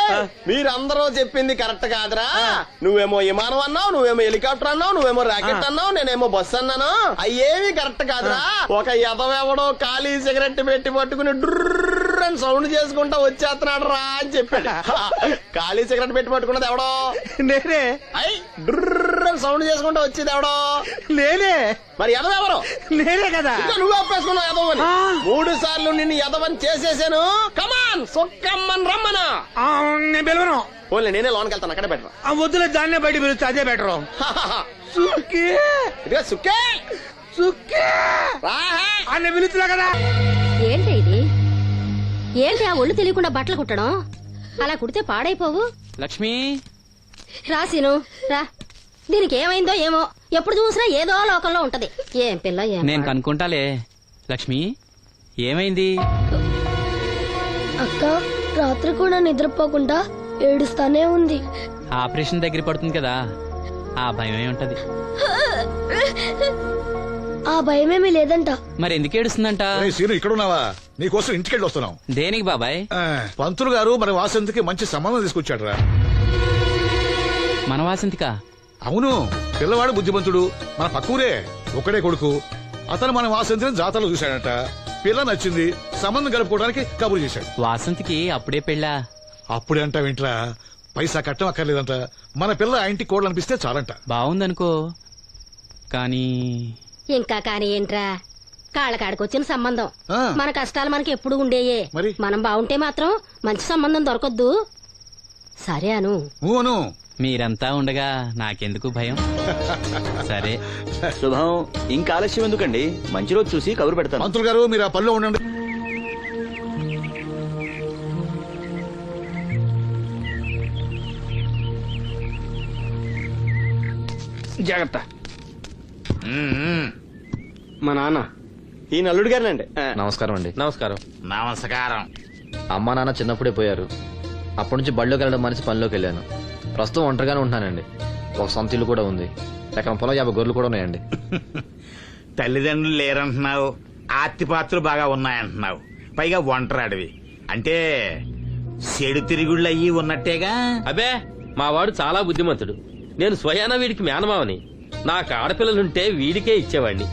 మీరందరూ చెప్పింది కరెక్ట్ కాదురా. నువ్వేమో విమానం అన్నావు, నువ్వేమో హెలికాప్టర్ అన్నావు, నువ్వేమో రాకెట్ అన్నావు, నేనేమో బస్సు అన్నాను. అయ్యేవి కరెక్ట్ కాదురా. ఒక ఎదవెవడో ఖాళీ సిగరెట్ పెట్టి పట్టుకుని డ్రర్ అని సౌండ్ చేసుకుంటా వచ్చేస్తున్నాడు రా అని చెప్పాడు. ఖాళీ సిగరెట్ పెట్టి పట్టుకున్నది ఎవడో? నేనే. అయ్యి డ్రర్ అని సౌండ్ చేసుకుంటా వచ్చేది ఎవడో? నేనే. మరి ఎదవెవరు? నేనే కదా. నువ్వు ఒప్పేసుకున్నావు ఎదవని. 3 సార్లు నిన్ను ఎదవని చేసేసాను. కమాన్ సొక్కమ్మని రమ్మనా. నేను పిలవను. ఓన్లీ నేనే లోనికి వెళ్తాను, అక్కడే బెటర్. వద్దులే, దాన్నే బయట పిలుస్తా, అదే బెటర్. సుక్కే సుక్కే సుక్కే అన్న పిలుస్తున్నా కదా. ఏంటి ఇది? ఏంటి ఆ ఒళ్ళు తెలియకుండా బట్టలు కుట్టడం? అలా కుడితే పాడైపోవు. లక్ష్మి రాసిను రా. దీనికి ఏమైందో ఏమో, ఎప్పుడు చూసినా ఏదో లోకంలో ఉంటది. ఏం పిల్ల ఏం. నేను కనుక్కుంటాలే. లక్ష్మి ఏమైంది? అక్క రాత్రి కూడా నిద్రపోకుండా ఏడుస్తానే ఉంది. ఆపరేషన్ దగ్గర పడుతుంది కదా, ఆ భయమే ఉంటది. ఆ భయమేమి లేదంట. మరి ఎందుకు ఏడుస్తుందంట? సీను ఇక్కడ ఉన్నావా? నీకోసం ఇంటికెళ్ళి వస్తున్నాం. దేనికి బాబాయ్? పంతులు గారు మన వాసంతికి మంచి సంబంధం తీసుకొచ్చాడు రా. మన వాసంతికా? అవును, పిల్లవాడు బుద్ధిమంతుడు, మన పక్కూరే, ఒకడే కొడుకు. అతను మన వాసంతిని జాతరలో చూశాడట. పిల్ల నచ్చింది, సంబంధం కలుపుకోవడానికి కబురు చేశాడు. వాసంతికి అప్పుడే పెళ్ళా? అప్పుడే అంటావేంట్రా? పైసా కట్టం అక్కర్లేదంట. మన పిల్ల ఆ ఇంటికి కోడలనిపిస్తే చాలంట. బాగుందనుకో, కానీ ఇంకా కానీ ఏంట్రా, కాళ్ళ కాడికొచ్చిన సంబంధం. ఆ. మన కష్టాలు మనకి ఎప్పుడు ఉండేయే. మరి? మనం బాగుంటే మాత్రం మంచి సంబంధం దొరకొద్దు. సరే అను. ఊను. మీరంతా ఉండగా నాకెందుకు భయం? సరే. శుభం. ఇంకా ఆలస్యం ఎందుకండి, మంచి రోజు చూసి కబురు పెడతాను. మంత్రులు గారు మీరు ఆ పనిలో ఉండండి. జాగ్రత్త. మా నాన్న ఈ నల్లుడు గారినండి. నమస్కారం అండి. నమస్కారం. నమస్కారం. అమ్మా నాన్న చిన్నప్పుడే పోయారు. అప్పటి నుంచి బళ్ళోకి వెళ్ళడం మనిషి పనిలోకి వెళ్ళాను. ప్రస్తుతం ఒంటరిగానే ఉంటున్నానండి. ఒక సొంత ఇల్లు కూడా ఉంది. ఎకరం పొలం 50 గొర్రెలు కూడా ఉన్నాయండి. తల్లిదండ్రులు లేరంటున్నావు, ఆస్తిపాత్రులు బాగా ఉన్నాయంటున్నావు, పైగా ఒంటరాడివి అంటే చెడు తిరుగుళ్ళు అయ్యి ఉన్నట్టేగా. అబే మా వాడు చాలా బుద్ధిమంతుడు. నేను స్వయాన వీడికి మేనమావని. నాకు ఆడపిల్లలుంటే వీడికే ఇచ్చేవాడిని.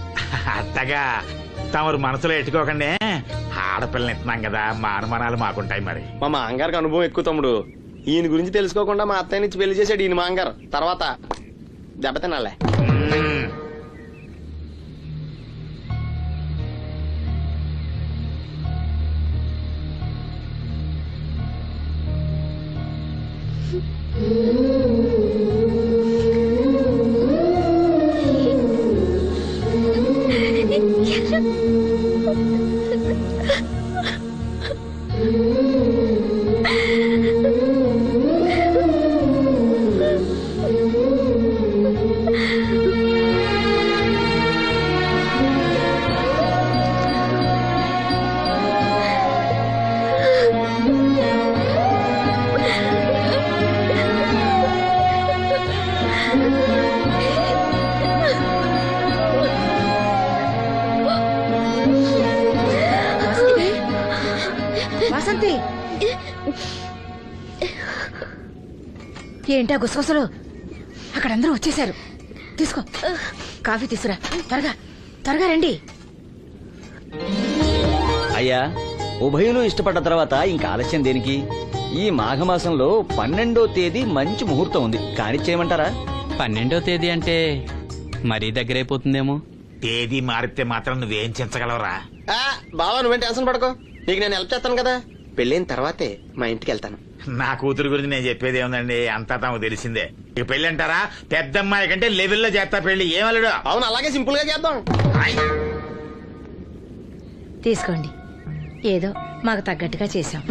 అట్టగా తమరు మనసులో ఎట్టుకోకండి. ఆడపిల్లని ఇస్తున్నాం కదా, మా అనుమానాలు మాకుంటాయి. మరి మా మాంగారికి అనుభవం ఎక్కువ తమ్ముడు. ఈయన గురించి తెలుసుకోకుండా మా అత్తయ్య నుంచి పెళ్లి చేశాడు ఈయన మాంగారు. తర్వాత దెబ్బతినాలే. వాసంతి, ఏంటా గుసగుసలు? అక్కడ అందరూ వచ్చేసారు. తీసుకో, కాఫీ తీసురా. త్వరగా త్వరగా రండి. అయ్యా, ఉభయులు ఇష్టపడ్డ తర్వాత ఇంకా ఆలస్యం దేనికి? ఈ మాఘమాసంలో 12వ తేదీ మంచి ముహూర్తం ఉంది, కానిచ్చేయమంటారా? 12వ తేదీ అంటే మరీ దగ్గరైపోతుందేమో. తేదీ మారితే మాత్రం నువ్వేం చించగలవరా? బావా నువ్వేం టెన్షన్ పడకో, నీకు నేను హెల్ప్ చేస్తాను కదా. పెళ్ళైన తర్వాతే మా ఇంటికి వెళ్తాను. నా కూతురు గురించి నేను చెప్పేది ఏముందండి, అంతా తమకు తెలిసిందే. ఇక పెళ్లి అంటారా, పెద్దమ్మాయి కంటే లెవెల్లో చేస్తా పెళ్లి. ఏమల్లుడు? అవును, అలాగే సింపుల్ గా చేద్దాం. తీసుకోండి, ఏదో మాకు తగ్గట్టుగా చేశాం.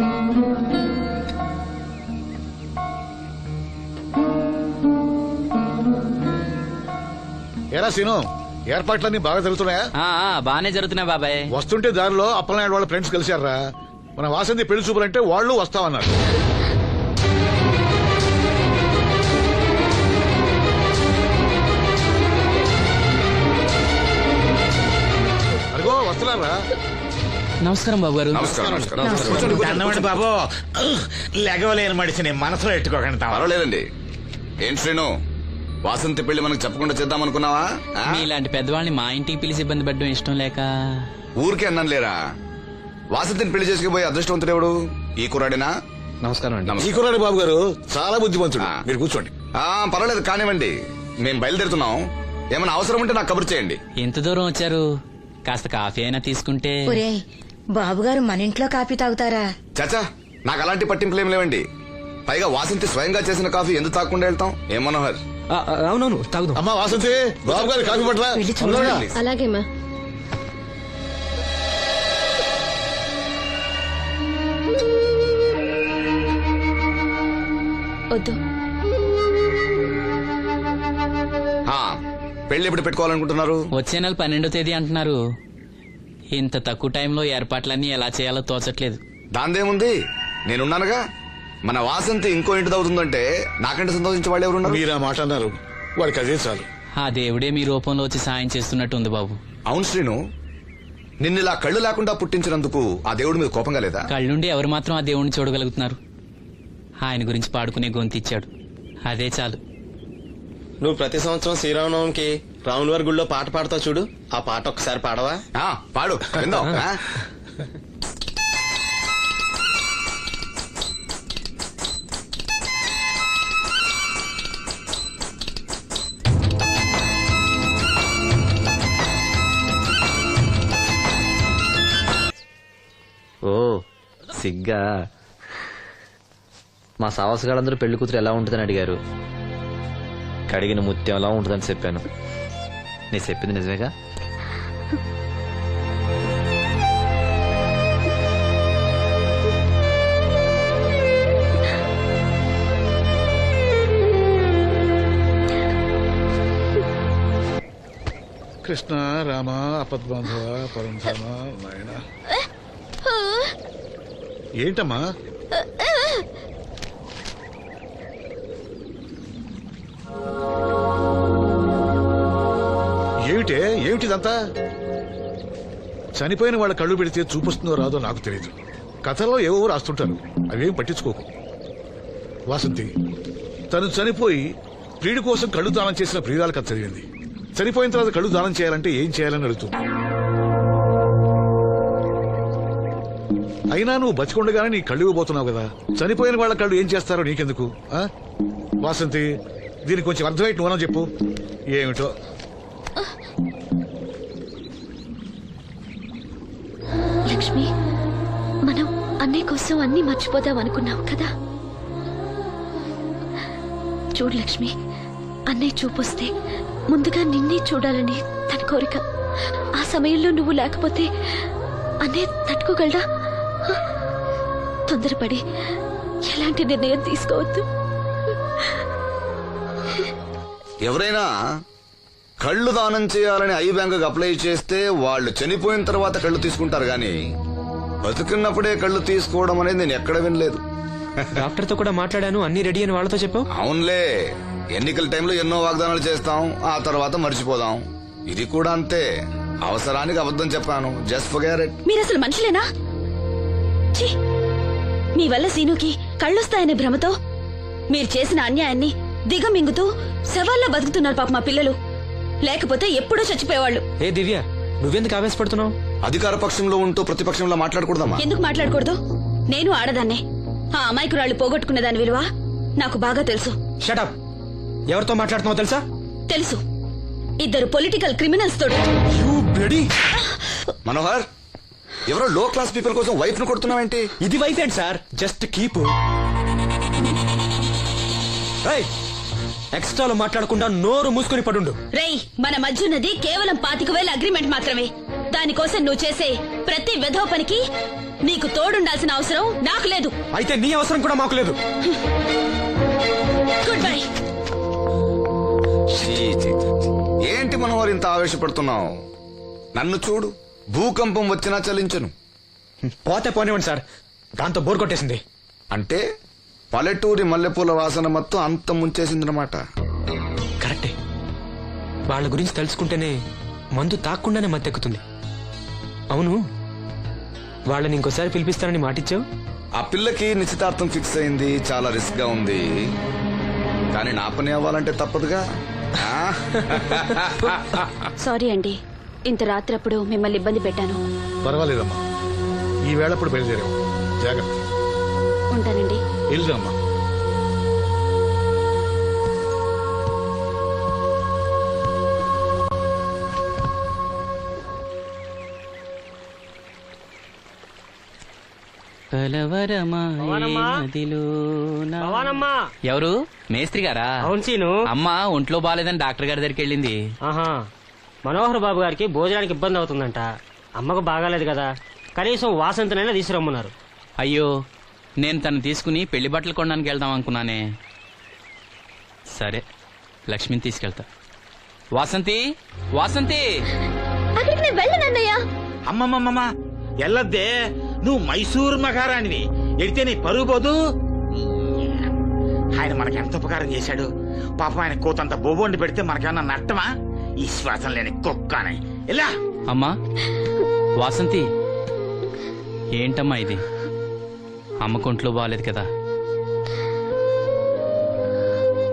ఏరా సీను, ఏర్పాట్లన్నీ బాగా జరుగుతున్నాయా? బానే జరుగుతున్నాయి బాబాయ్. వస్తుంటే దారిలో అప్పలనాయుడు వాళ్ళ ఫ్రెండ్స్ కలిశారా? మన వాసంతి పెళ్లి చూపులంటే వాళ్ళు వస్తామన్నారు. అదిగో వస్తున్నారా? నమస్కారం బాబు గారు. దండమండి బాబు. లెగవలేని మడిచిని మనసులో ఎట్టుకోకండి. పర్వాలేదండి. ఏం శ్రీను, వాసంతి పెళ్లి మనకు చెప్పకుండా చేద్దాం అనుకున్నావా? మీలాంటి పెద్దవాళ్ళని మా ఇంటికి పిలిచి ఇబ్బంది పెట్టడం ఇష్టం లేక ఊరికే అన్నాను లేరా. వాసంతిని పెళ్లి చేసుకుపోయే అదృష్టవంతుడెవడు? ఈ కుర్రాడినా? నమస్కారం అండి. ఈ కుర్రాడి బాబు గారు చాలా బుద్ధిమంతుడు. మీరు కూర్చోండి. పర్వాలేదు, కానివ్వండి. మేము బయలుదేరుతున్నాం. ఏమైనా అవసరం ఉంటే నాకు కబురు చేయండి. ఎంత దూరం వచ్చారు? కాస్త కాఫీ అయినా తీసుకుంటే. ఒరేయ్, బాబుగారు మన ఇంట్లో కాఫీ తాగుతారా? చాచా, నాకు అలాంటి పట్టింపులు ఏం లేవండి. పైగా వాసంతి స్వయంగా చేసిన కాఫీ ఎందుకు తాకుండా వెళ్తాం? ఏం మనోహర్? అవునవును, తాగుదాం. అమ్మా వాసంతి, బాబు గారి కాఫీ పట్ల. అలాగేమా. వద్దు. పెళ్లి ఎప్పుడు పెట్టుకోవాలనుకుంటున్నారు? వచ్చే నెల 12వ తేదీ అంటున్నారు. ఇంత తక్కువ టైంలో ఏర్పాట్లన్నీ ఎలా చేయాలో తోచట్లేదు. దాందేముంది, నేనున్నానుగా. మన వాసంతి ఇంకో ఇంటి అవుతుందంటే నాకంటే సంతోషించే వాళ్ళు ఎవరున్నారు? మీరు ఆ మాట అన్నారు, వాడికి అదే చాలు. ఆ దేవుడే మీ రూపంలో వచ్చి సాయం చేస్తున్నట్టు ఉంది బాబు. అవును శ్రీను, నిన్నిలా కళ్ళు లేకుండా పుట్టించినందుకు ఆ దేవుడి మీద కోపంగా లేదా? కళ్ళుండి ఎవరు మాత్రం ఆ దేవుడిని చూడగలుగుతున్నారు? ఆయన గురించి పాడుకునే గొంతిచ్చాడు, అదే చాలు. నువ్వు ప్రతి సంవత్సరం శ్రీరామనవమికి రాముల వారి గుళ్ళో పాట పాడతావు చూడు, ఆ పాట ఒక్కసారి పాడవా? పాడు విందాం. ఓ సిగ్గా. మా సావసగాళ్ళందరూ పెళ్లి కూతురు ఎలా ఉంటుందని అడిగారు. కడిగిన ముత్యం ఎలా ఉంటుందని చెప్పాను. నీ చెప్పింది నిజమేగా? కృష్ణ రామ అపద్బాంధవ పరంధామ నాయన. ఏంటమ్మా? ఏమిటిదంతా? చనిపోయిన వాళ్ళ కళ్ళు పెడితే చూపిస్తుందో రాదో నాకు తెలియదు. కథలో ఏవో రాస్తుంటారు, అవేం పట్టించుకోకు. వాసంతి తను చనిపోయి ప్రియుడి కోసం కళ్ళు దానం చేసిన ప్రియురాల కథ చదివింది. చనిపోయిన తర్వాత కళ్ళు దానం చేయాలంటే ఏం చేయాలని అడుగుతుంది. అయినా నువ్వు బతికొండగానే నీ కళ్ళు ఇవ్వబోతున్నావు కదా, చనిపోయిన వాళ్ళ కళ్ళు ఏం చేస్తారో నీకెందుకు? వాసంతి దీనికి కొంచెం అర్థమైతే నువ్వనా చెప్పు. ఏమిటో లక్ష్మి, మనం అన్నయ్య కోసం అన్ని మర్చిపోదాం అనుకున్నాం కదా. చూడు లక్ష్మి, అన్నయ్య చూపొస్తే ముందుగా నిన్నే చూడాలని తన కోరిక. ఆ సమయంలో నువ్వు లేకపోతే అన్నయ్య తట్టుకోగలడా? తొందరపడి ఎలాంటి నిర్ణయం తీసుకోవద్దు. ఎవరైనా కళ్ళు దానం చేయాలని ఐ బ్యాంకుకి అప్లై చేస్తే వాళ్ళు చనిపోయిన తర్వాత కళ్ళు తీసుకుంటారు గాని బతుకున్నప్పుడే కళ్ళు తీసుకోవడం అనేది నేను ఎక్కడ వినలేదు. డాక్టర్ తో కూడా మాట్లాడాను, అన్ని రెడీ అని వాళ్ళతో చెప్పావు. అవునులే, ఎన్నికల టైంలో ఎన్నో వాగ్దానాలు చేస్తాం, ఆ తర్వాత మర్చిపోదాం. ఇది కూడా అంతే, అవసరానికి అబద్ధం చెప్పాను. Just forget it. మీరు అసలు మనుషులేనా? ఛీ! మీ వల్ల సీనుకి కళ్ళొస్తాయనే భ్రమతో మీరు చేసిన అన్యాయాన్ని దిగమింగుతూ శవాల్లో బతుకుతున్నారు పాప మా పిల్లలు. లేకపోతే ఎప్పుడూ చచ్చిపోయేవాళ్ళు. ఏ దివ్య, నువ్వెందుకు ఆవేశపడుతున్నావు? అధికార పక్షంలో ఉంటూ ప్రతిపక్షంలో మాట్లాడకూడదమ్మా. ఎందుకు మాట్లాడకూడదు? నేను ఆడదాన్నే. ఆ అమాయకురాళ్ళు పోగొట్టుకున్న దాని విలువ నాకు బాగా తెలుసు. షటప్. ఎవరితో మాట్లాడుతున్నావు తెలుసా? తెలుసు. ఇద్దరు పొలిటికల్ క్రిమినల్స్ తోటి. మనోహర్, ఎవరో లో క్లాస్ పీపుల్ కోసం వైఫ్ ను కొడుతున్నావేంటి? ఇది వైఫ్ ఏంటి సార్? Just keep. ఎక్స్ట్రాలో మాట్లాడకుండా నోరు మూసుకుని పడుండు. రేయ్, మన మధ్య ఉన్నది కేవలం 25,000 అగ్రిమెంట్ మాత్రమే. దానికోసం నువ్వు చేసే ప్రతి వెధవ పనికి నీకు తోడుండాల్సిన అవసరం నాకు లేదు. అయితే నీ అవసరం కూడా మాకు లేదు. Good bye. ఏంటి మనోహర్ ఇంత ఆవేశపడుతున్నావు? నన్ను చూడు, భూకంపం వచ్చినా చలించను. పోతే పోనివ్వండి సార్, దాంతో బోర్ కొట్టేసింది. అంటే పల్లెటూరి మల్లెపూల వాసన మొత్తం అంత ముంచేసిందన్నమాట. కరెక్టే. వాళ్ళ గురించి తెలుసుకుంటేనే మందు తాక్కుండానే మత్తెక్కుతుంది. అవును, వాళ్ళని ఇంకోసారి పిలిపిస్తానని మాటిచ్చావు. ఆ పిల్లకి నిశ్చితార్థం ఫిక్స్ అయింది, చాలా రిస్క్ గా ఉంది. కానీ నా పని అవ్వాలంటే తప్పదుగా. సారీ అండి, ఇంత రాత్రప్పుడు మిమ్మల్ని ఇబ్బంది పెట్టాను. పర్వాలేదమ్మా, ఈ వేళప్పుడు బయలుదేరావు. జాగ్రత్త. ఉంటానండి. వెళ్దామా. ఎవరు? మేస్త్రి గారా? అవును సీను. అమ్మా ఒంట్లో బాలేదని డాక్టర్ గారి దగ్గరికి వెళ్ళింది. ఆహా, మనోహర్ బాబు గారికి భోజనానికి ఇబ్బంది అవుతుందంట. అమ్మకు బాగాలేదు కదా, కనీసం వాసంతనైనా తీసుకురమ్మన్నారు. అయ్యో, నేను తను తీసుకుని పెళ్లి బట్టలు కొనడానికి వెళ్దాం అనుకున్నానే. సరే, లక్ష్మిని తీసుకెళ్తా. వాసంతి, వాసంతి. అక్కడికి నేను వెళ్ళనన్నయ్యా. అమ్మమ్మమ్మ ఎల్లద్దే, నువ్వు మైసూర్ మహారాణివి. ఎడితే నీ పరుగు పోదు. ఆయన మనకి ఎంత ఉపకారం చేశాడు పాపం. ఆయన కోతంత బొబొండి పెడితే మనకేమన్నా నష్టమా? ఈ శ్వాసం లేని కుక్కనే. ఇలా అమ్మా వాసంతి, ఏంటమ్మా ఇది? అమ్మకుంట్లో బాగాలేదు కదా.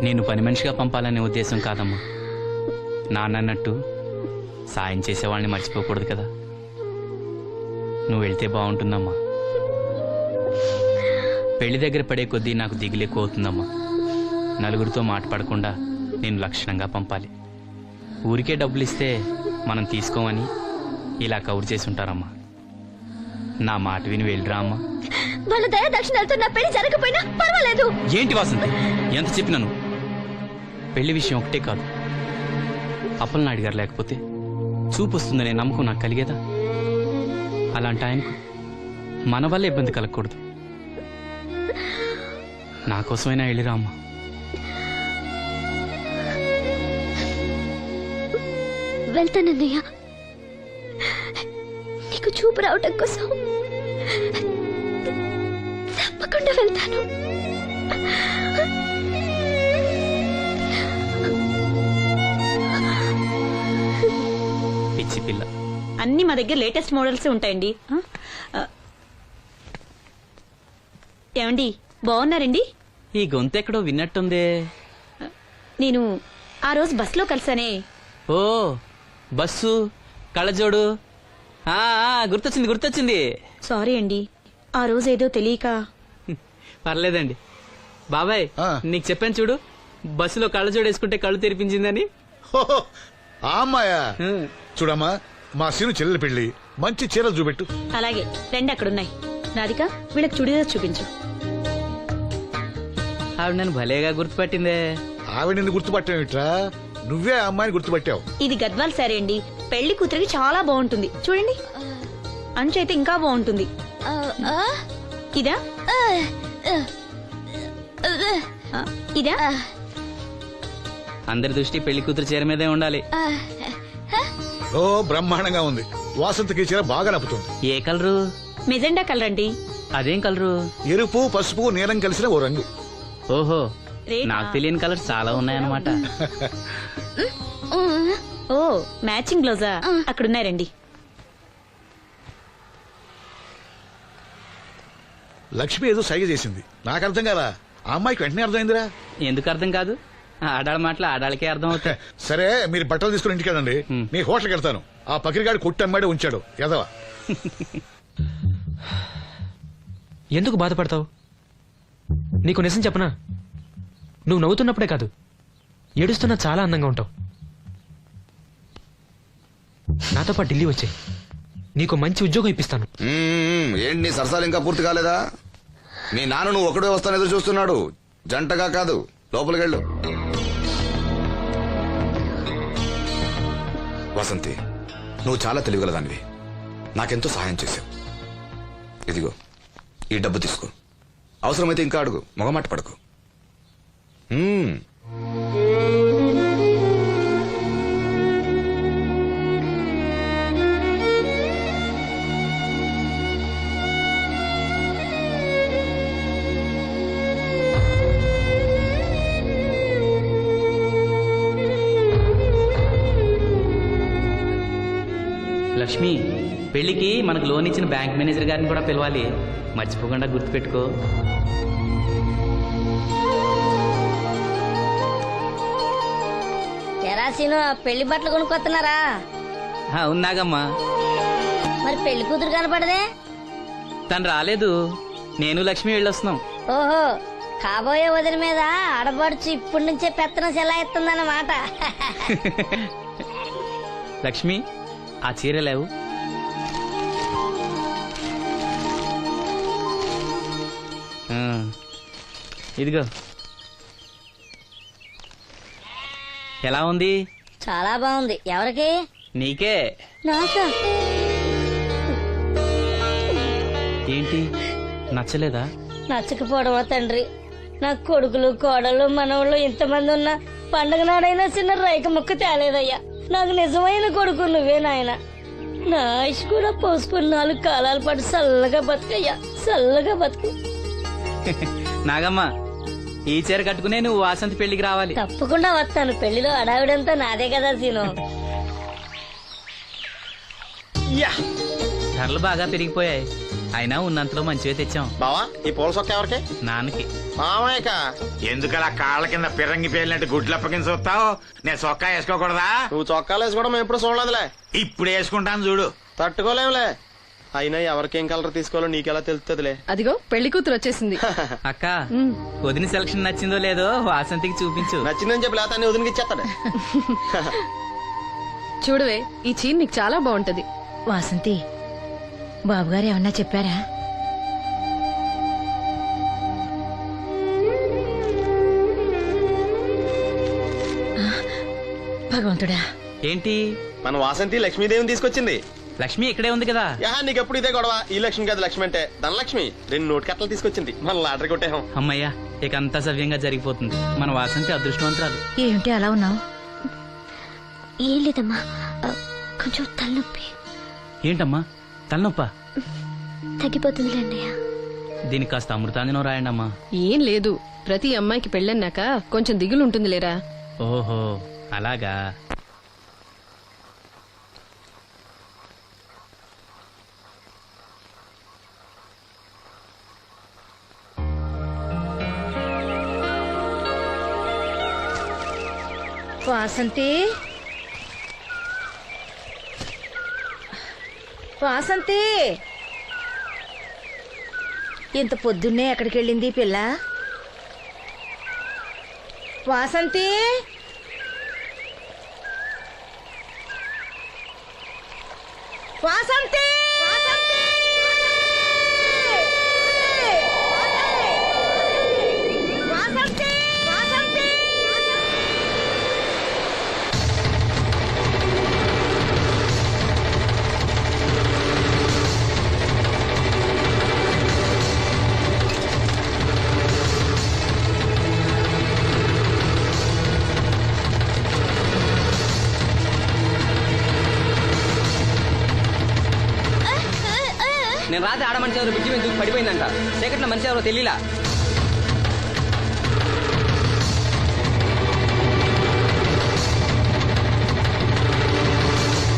నేను పని మనిషిగా పంపాలనే ఉద్దేశం కాదమ్మా. నాన్నట్టు సాయం చేసేవాళ్ళని మర్చిపోకూడదు కదా. నువ్వు వెళ్తే బాగుంటుందమ్మా. పెళ్లి దగ్గర పడే కొద్దీ నాకు దిగులు ఎక్కువ అవుతుందమ్మా. నలుగురితో మాట పడకుండా నేను లక్షణంగా పంపాలి. ఊరికే డబ్బులు ఇస్తే మనం తీసుకోమని ఇలా కవర్ చేసి ఉంటారమ్మా. నా మాట విని వెళ్ళిరా అమ్మా. వాళ్ళ దయ దక్షిణాలతో నా పెళ్లి జరగకపోయినా పర్వాలేదు. ఏంటి వాసంతి, ఎంత చెప్పినాను? పెళ్లి విషయం ఒకటే కాదు, అప్పలనాయుడు గారు లేకపోతే చూపు వస్తుందనే నమ్మకం నాకు కలిగేదా? అలాంటి ఆయనకు మన వల్ల ఇబ్బంది కలగకూడదు. నా కోసమైనా వెళ్ళిరా అమ్మా. వెళ్తానన్నయ్య, నీకు చూపు రావటం కోసం తప్పకుండా వెళ్తాను. పిచ్చి పిల్ల. అన్ని మా దగ్గర లేటెస్ట్ మోడల్స్ ఉంటాయండి. ఏమండి బాగున్నారండి? ఈ గొంతెక్కడో విన్నట్టుందే. నేను ఆ రోజు బస్సులో కలిసానే. ఓ బస్సు, కళ్ళజోడు. గుర్తొచ్చింది గుర్తొచ్చింది. సారీ అండి, ఆ రోజు ఏదో తెలియక. పర్లేదండి బాబాయ్, నీకు చెప్పాను చూడు, బస్సులో కళ్ళజోడు వేసుకుంటే కళ్ళు తెరిపించిందని. ఆ అమ్మాయా? చూడమ్మా, మా సీను చెల్లెలి పెళ్లి, మంచి చీరలు చూపెట్టు. అలాగే రెండు అక్కడున్నాయి. రాధిక, వీళ్ళకి చుడిదార్ చూపించు. ఆవిడ నన్ను భలేగా గుర్తుపట్టిందే. ఆవిడ నిన్ను గుర్తుపట్టావిట్రా? నువ్వే ఆ అమ్మాయిని గుర్తుపట్టావు. ఇది గద్వాల్ సారీ అండి, పెళ్లి కూతురికి చాలా బాగుంటుంది. చూడండి, అంచు అయితే ఇంకా బాగుంటుంది. ఇదా ఇదా? అందరి దృష్టి పెళ్లి కూతురు చీర మీదే ఉండాలి. ఓ బ్రహ్మాండంగా ఉంది. వాసంతకి చీర బాగా నప్పుతుంది. ఏ కలరు? మెజెండా కలర్ అండి. అదేం కలరు? ఎరుపు, పసుపు, నీలం కలిసిన ఓ రంగు. ఓహో, నాకు తెలియని కలర్స్ చాలా ఉన్నాయన్నమాట. ఓ మ్యాచింగ్ బ్లౌజా? అక్కడున్నాయి రండి. లక్ష్మి ఏదో సైగ చేసింది, నాకు అర్థం కాదా? ఆ అమ్మాయికి వెంటనే అర్థమైందిరా. ఎందుకు అర్థం కాదు? ఆడాళ్ళ మాటలు ఆడాళ్ళకే అర్థం అవుతాయి. సరే, మీరు బట్టలు తీసుకుని ఇంటికి వెళ్ళండి. మీ హోటల్కి వెళ్తాను. ఆ పకిరిగాడు కొట్టి అమ్మాడే ఉంచాడు ఎదవా. ఎందుకు బాధపడతావు? నీకు నిజం చెప్పనా, నువ్వు నవ్వుతున్నప్పుడే కాదు, ఏడుస్తున్నా చాలా అందంగా ఉంటావు. నాతో పాటు ఢిల్లీ వచ్చాయి, నీకు మంచి ఉద్యోగం ఇప్పిస్తాను. ఏంటి నీ సరసాలు ఇంకా పూర్తి కాలేదా? మీ నాన్న నువ్వు ఒకడే వస్తాను ఎదురు చూస్తున్నాడు, జంటగా కాదు. లోపలికెళ్ళు. వసంతి, నువ్వు చాలా తెలివిగలదానివి. నాకెంతో సహాయం చేశావు. ఇదిగో ఈ డబ్బు తీసుకో. అవసరమైతే ఇంకా అడుగు, మొగమాట పడకు. లక్ష్మి, పెళ్లికి మనకు లోన్ ఇచ్చిన బ్యాంక్ మేనేజర్ గారిని కూడా పిలవాలి, మర్చిపోకుండా గుర్తుపెట్టుకో. ఎరాసీను, పెళ్లి బట్టలు కొనుక్కొస్తున్నారా? ఉన్నాగమ్మా. మరి పెళ్లి కూతురు కనపడదే? తను రాలేదు, నేను లక్ష్మి వెళ్ళొస్తున్నాం. ఓహో, కాబోయే వదిన మీద ఆడబడుచు ఇప్పటి నుంచే పెత్తనం సెలాయిస్తుందన్నమాట. లక్ష్మి, ఆ చీర లేవు. ఇదిగో. ఎలా ఉంది? చాలా బాగుంది. ఎవరికి? నీకే. నాకా? ఏంటి, నచ్చలేదా? నచ్చకపోవడమా తండ్రి? నా కొడుకులు, కోడళ్ళు, మనవాళ్ళు ఇంతమంది ఉన్నా పండగ నాడైనా చిన్న రైక ముక్క తేలేదయ్యా. నాకు నిజమైన కొడుకు నువ్వే నాయన. నా ఆయుష్ కూడా పోసుకుని 4 కాలాల పాటు చల్లగా బతుకయ్యా, చల్లగా బతుకు. నాగమ్మ, ఈ చీర కట్టుకునే నువ్వు వాసంతి పెళ్లికి రావాలి. తప్పకుండా వస్తాను. పెళ్లిలో అడావిడంతా నాదే కదా సీను. ధరలు బాగా పెరిగిపోయాయి. అయినా ఉన్నంతలో మంచివే తెచ్చాం. బావా ఈ పూల సొక్క ఎవరికి? నాన్నకి. మామయ్యక ఎందుకలా కాళ్ళ కింద పిరంగి పేలినట్టు గుడ్లు అప్పకింద చూస్తావు? నేను చొక్కా వేసుకోకూడదా? నువ్వు చొక్కాలు వేసుకోవడం మేము ఎప్పుడు చూడలేదులే. ఇప్పుడు వేసుకుంటాను చూడు. తట్టుకోలేములే. అయినా ఎవరికేం కలర్ తీసుకోవాలో నీకెలా తెలుస్తుందిలే. అదిగో పెళ్లి కూతురు వచ్చేసింది. అక్క వదిన సెలక్షన్ నచ్చిందో లేదో వాసంతికి చూపించు. నచ్చిందని చెప్పి లేత అన్ని వదినకి ఇచ్చేస్తాడు. చూడవే ఈ చీర నీకు చాలా బాగుంటది. వాసంతి బాబుగారు ఏమన్నా చెప్పారా? భగవంతుడా, ఏంటి మన వాసంతి లక్ష్మీదేవిని తీసుకొచ్చింది. లక్ష్మి ఇక్కడే ఉంది కదా. యా నీకెప్పుడు ఇదే గొడవ. ఈ లక్ష్మి కాదు లక్ష్మి అంటే ధనలక్ష్మి. 2 నోటు కట్టలు తీసుకొచ్చింది. మన లాటరీ కొట్టేహం. అమ్మయ్యా ఇక అంతా సవ్యంగా జరిగిపోతుంది. మన వాసంతి అదృష్టవంతురాలు. ఏమిటి అలా ఉన్నావు? ఏం లేదమ్మా, కొంచెం తలనొప్పి. ఏంటమ్మా తలనొప్ప? తగ్గిపోతుంది అన్నయ్య. దీనికి కాస్త అమృతాంజనం రాయండి అమ్మా. ఏం లేదు, ప్రతి అమ్మాయికి పెళ్ళన్నాక కొంచెం దిగులు ఉంటుంది లేరా. ఓహో అలాగా. వాసంతి, వాసంతి, ఇంత పొద్దున్నే ఎక్కడికి వెళ్ళింది పిల్ల? వాసంతి, వాసంతి, వాసంతి, వాసంతి. నేను రాత్రి ఆడ మనిషి ఎవరు బిడ్జి మీద దూకి పడిపోయిందంట. చీకట్లో మనిషి ఎవరో తెలియలా.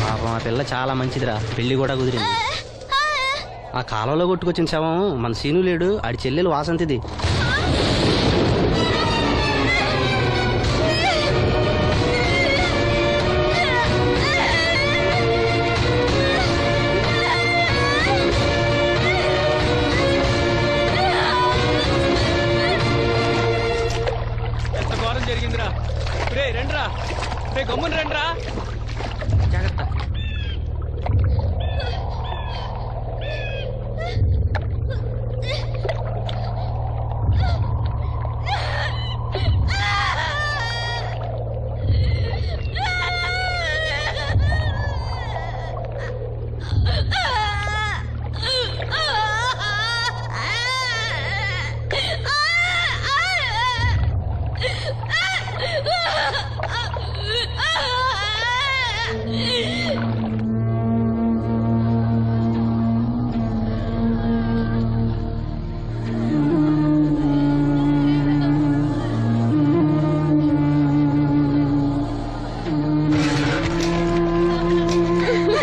పాపం ఆ పిల్ల చాలా మంచిదిరా, పెళ్లి కూడా కుదిరింది. ఆ కాలంలో కొట్టుకొచ్చిన శవం మన సీను లేడు, ఆడి చెల్లెలు వాసంతిది. జరిగిందిరా. రే రండ్రా, రే గమ్మున రండ్రా. జాగ్రత్త.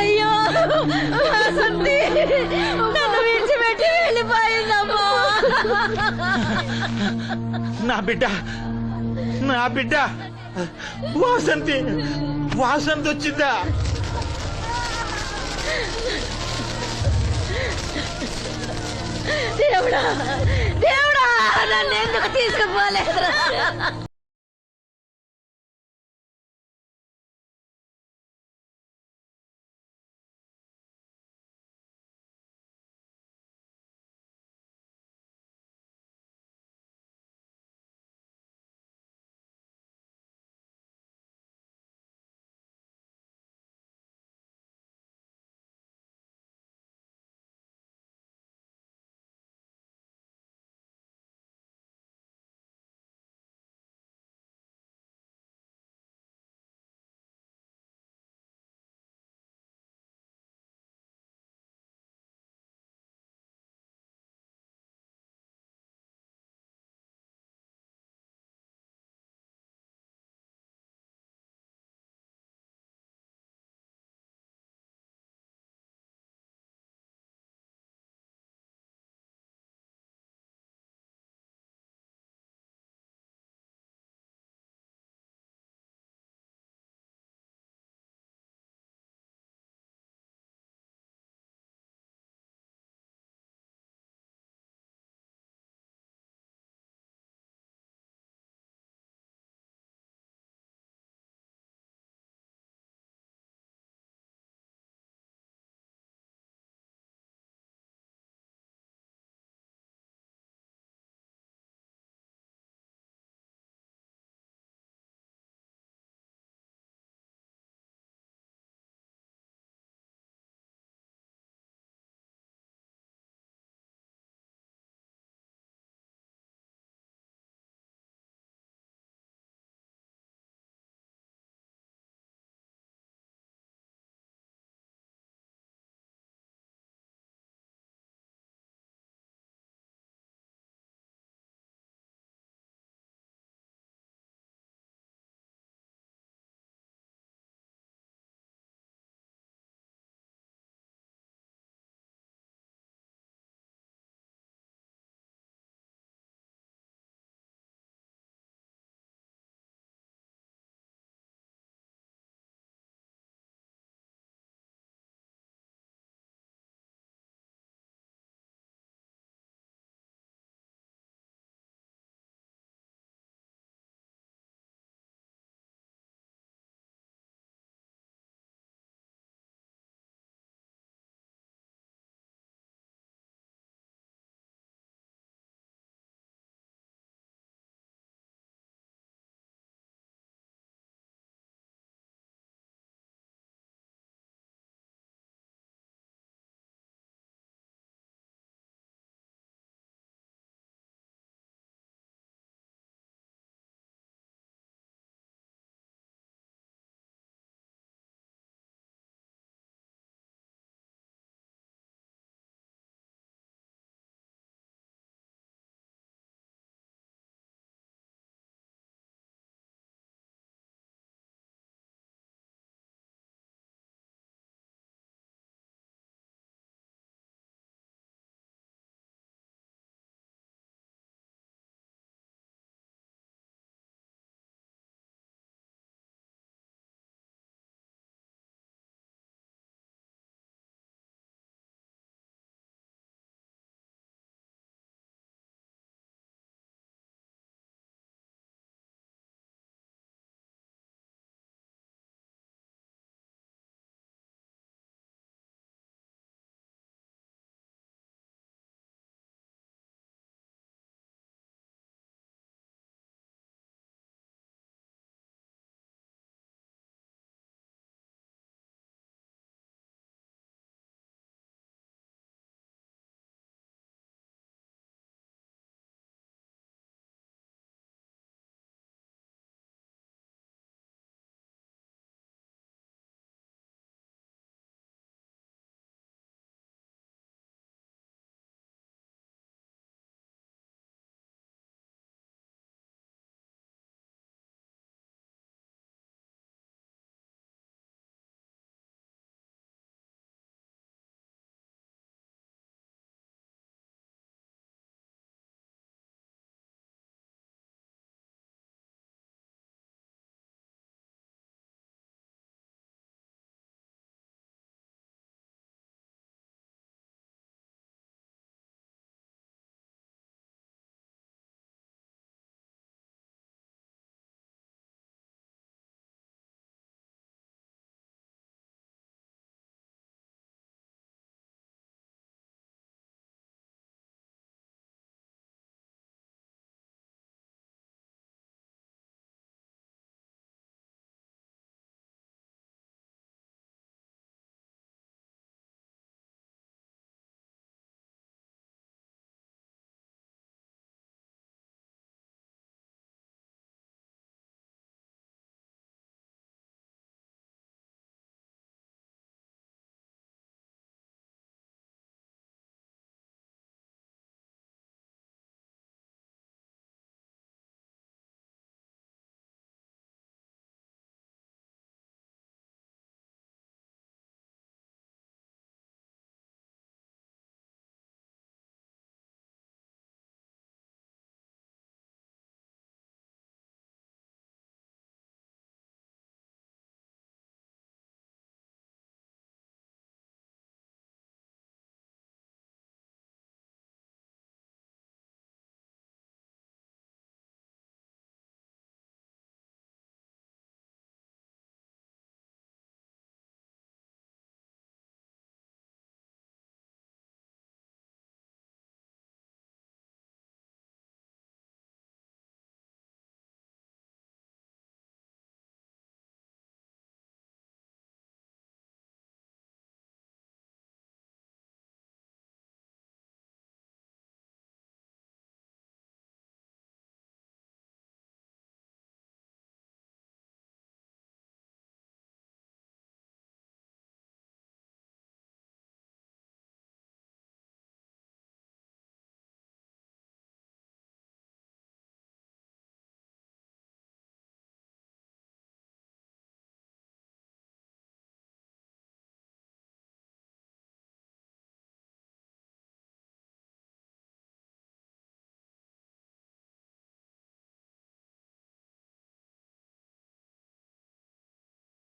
అయ్యో వాసంతి నన్ను విడిచిపెట్టి వెళ్ళిపోయిందమ్మా. నా బిడ్డ, నా బిడ్డ వాసంతి, వాసంతి వచ్చిందా? దేవుడా, దేవుడా నన్ను ఎందుకు తీసుకుపోలేదురా?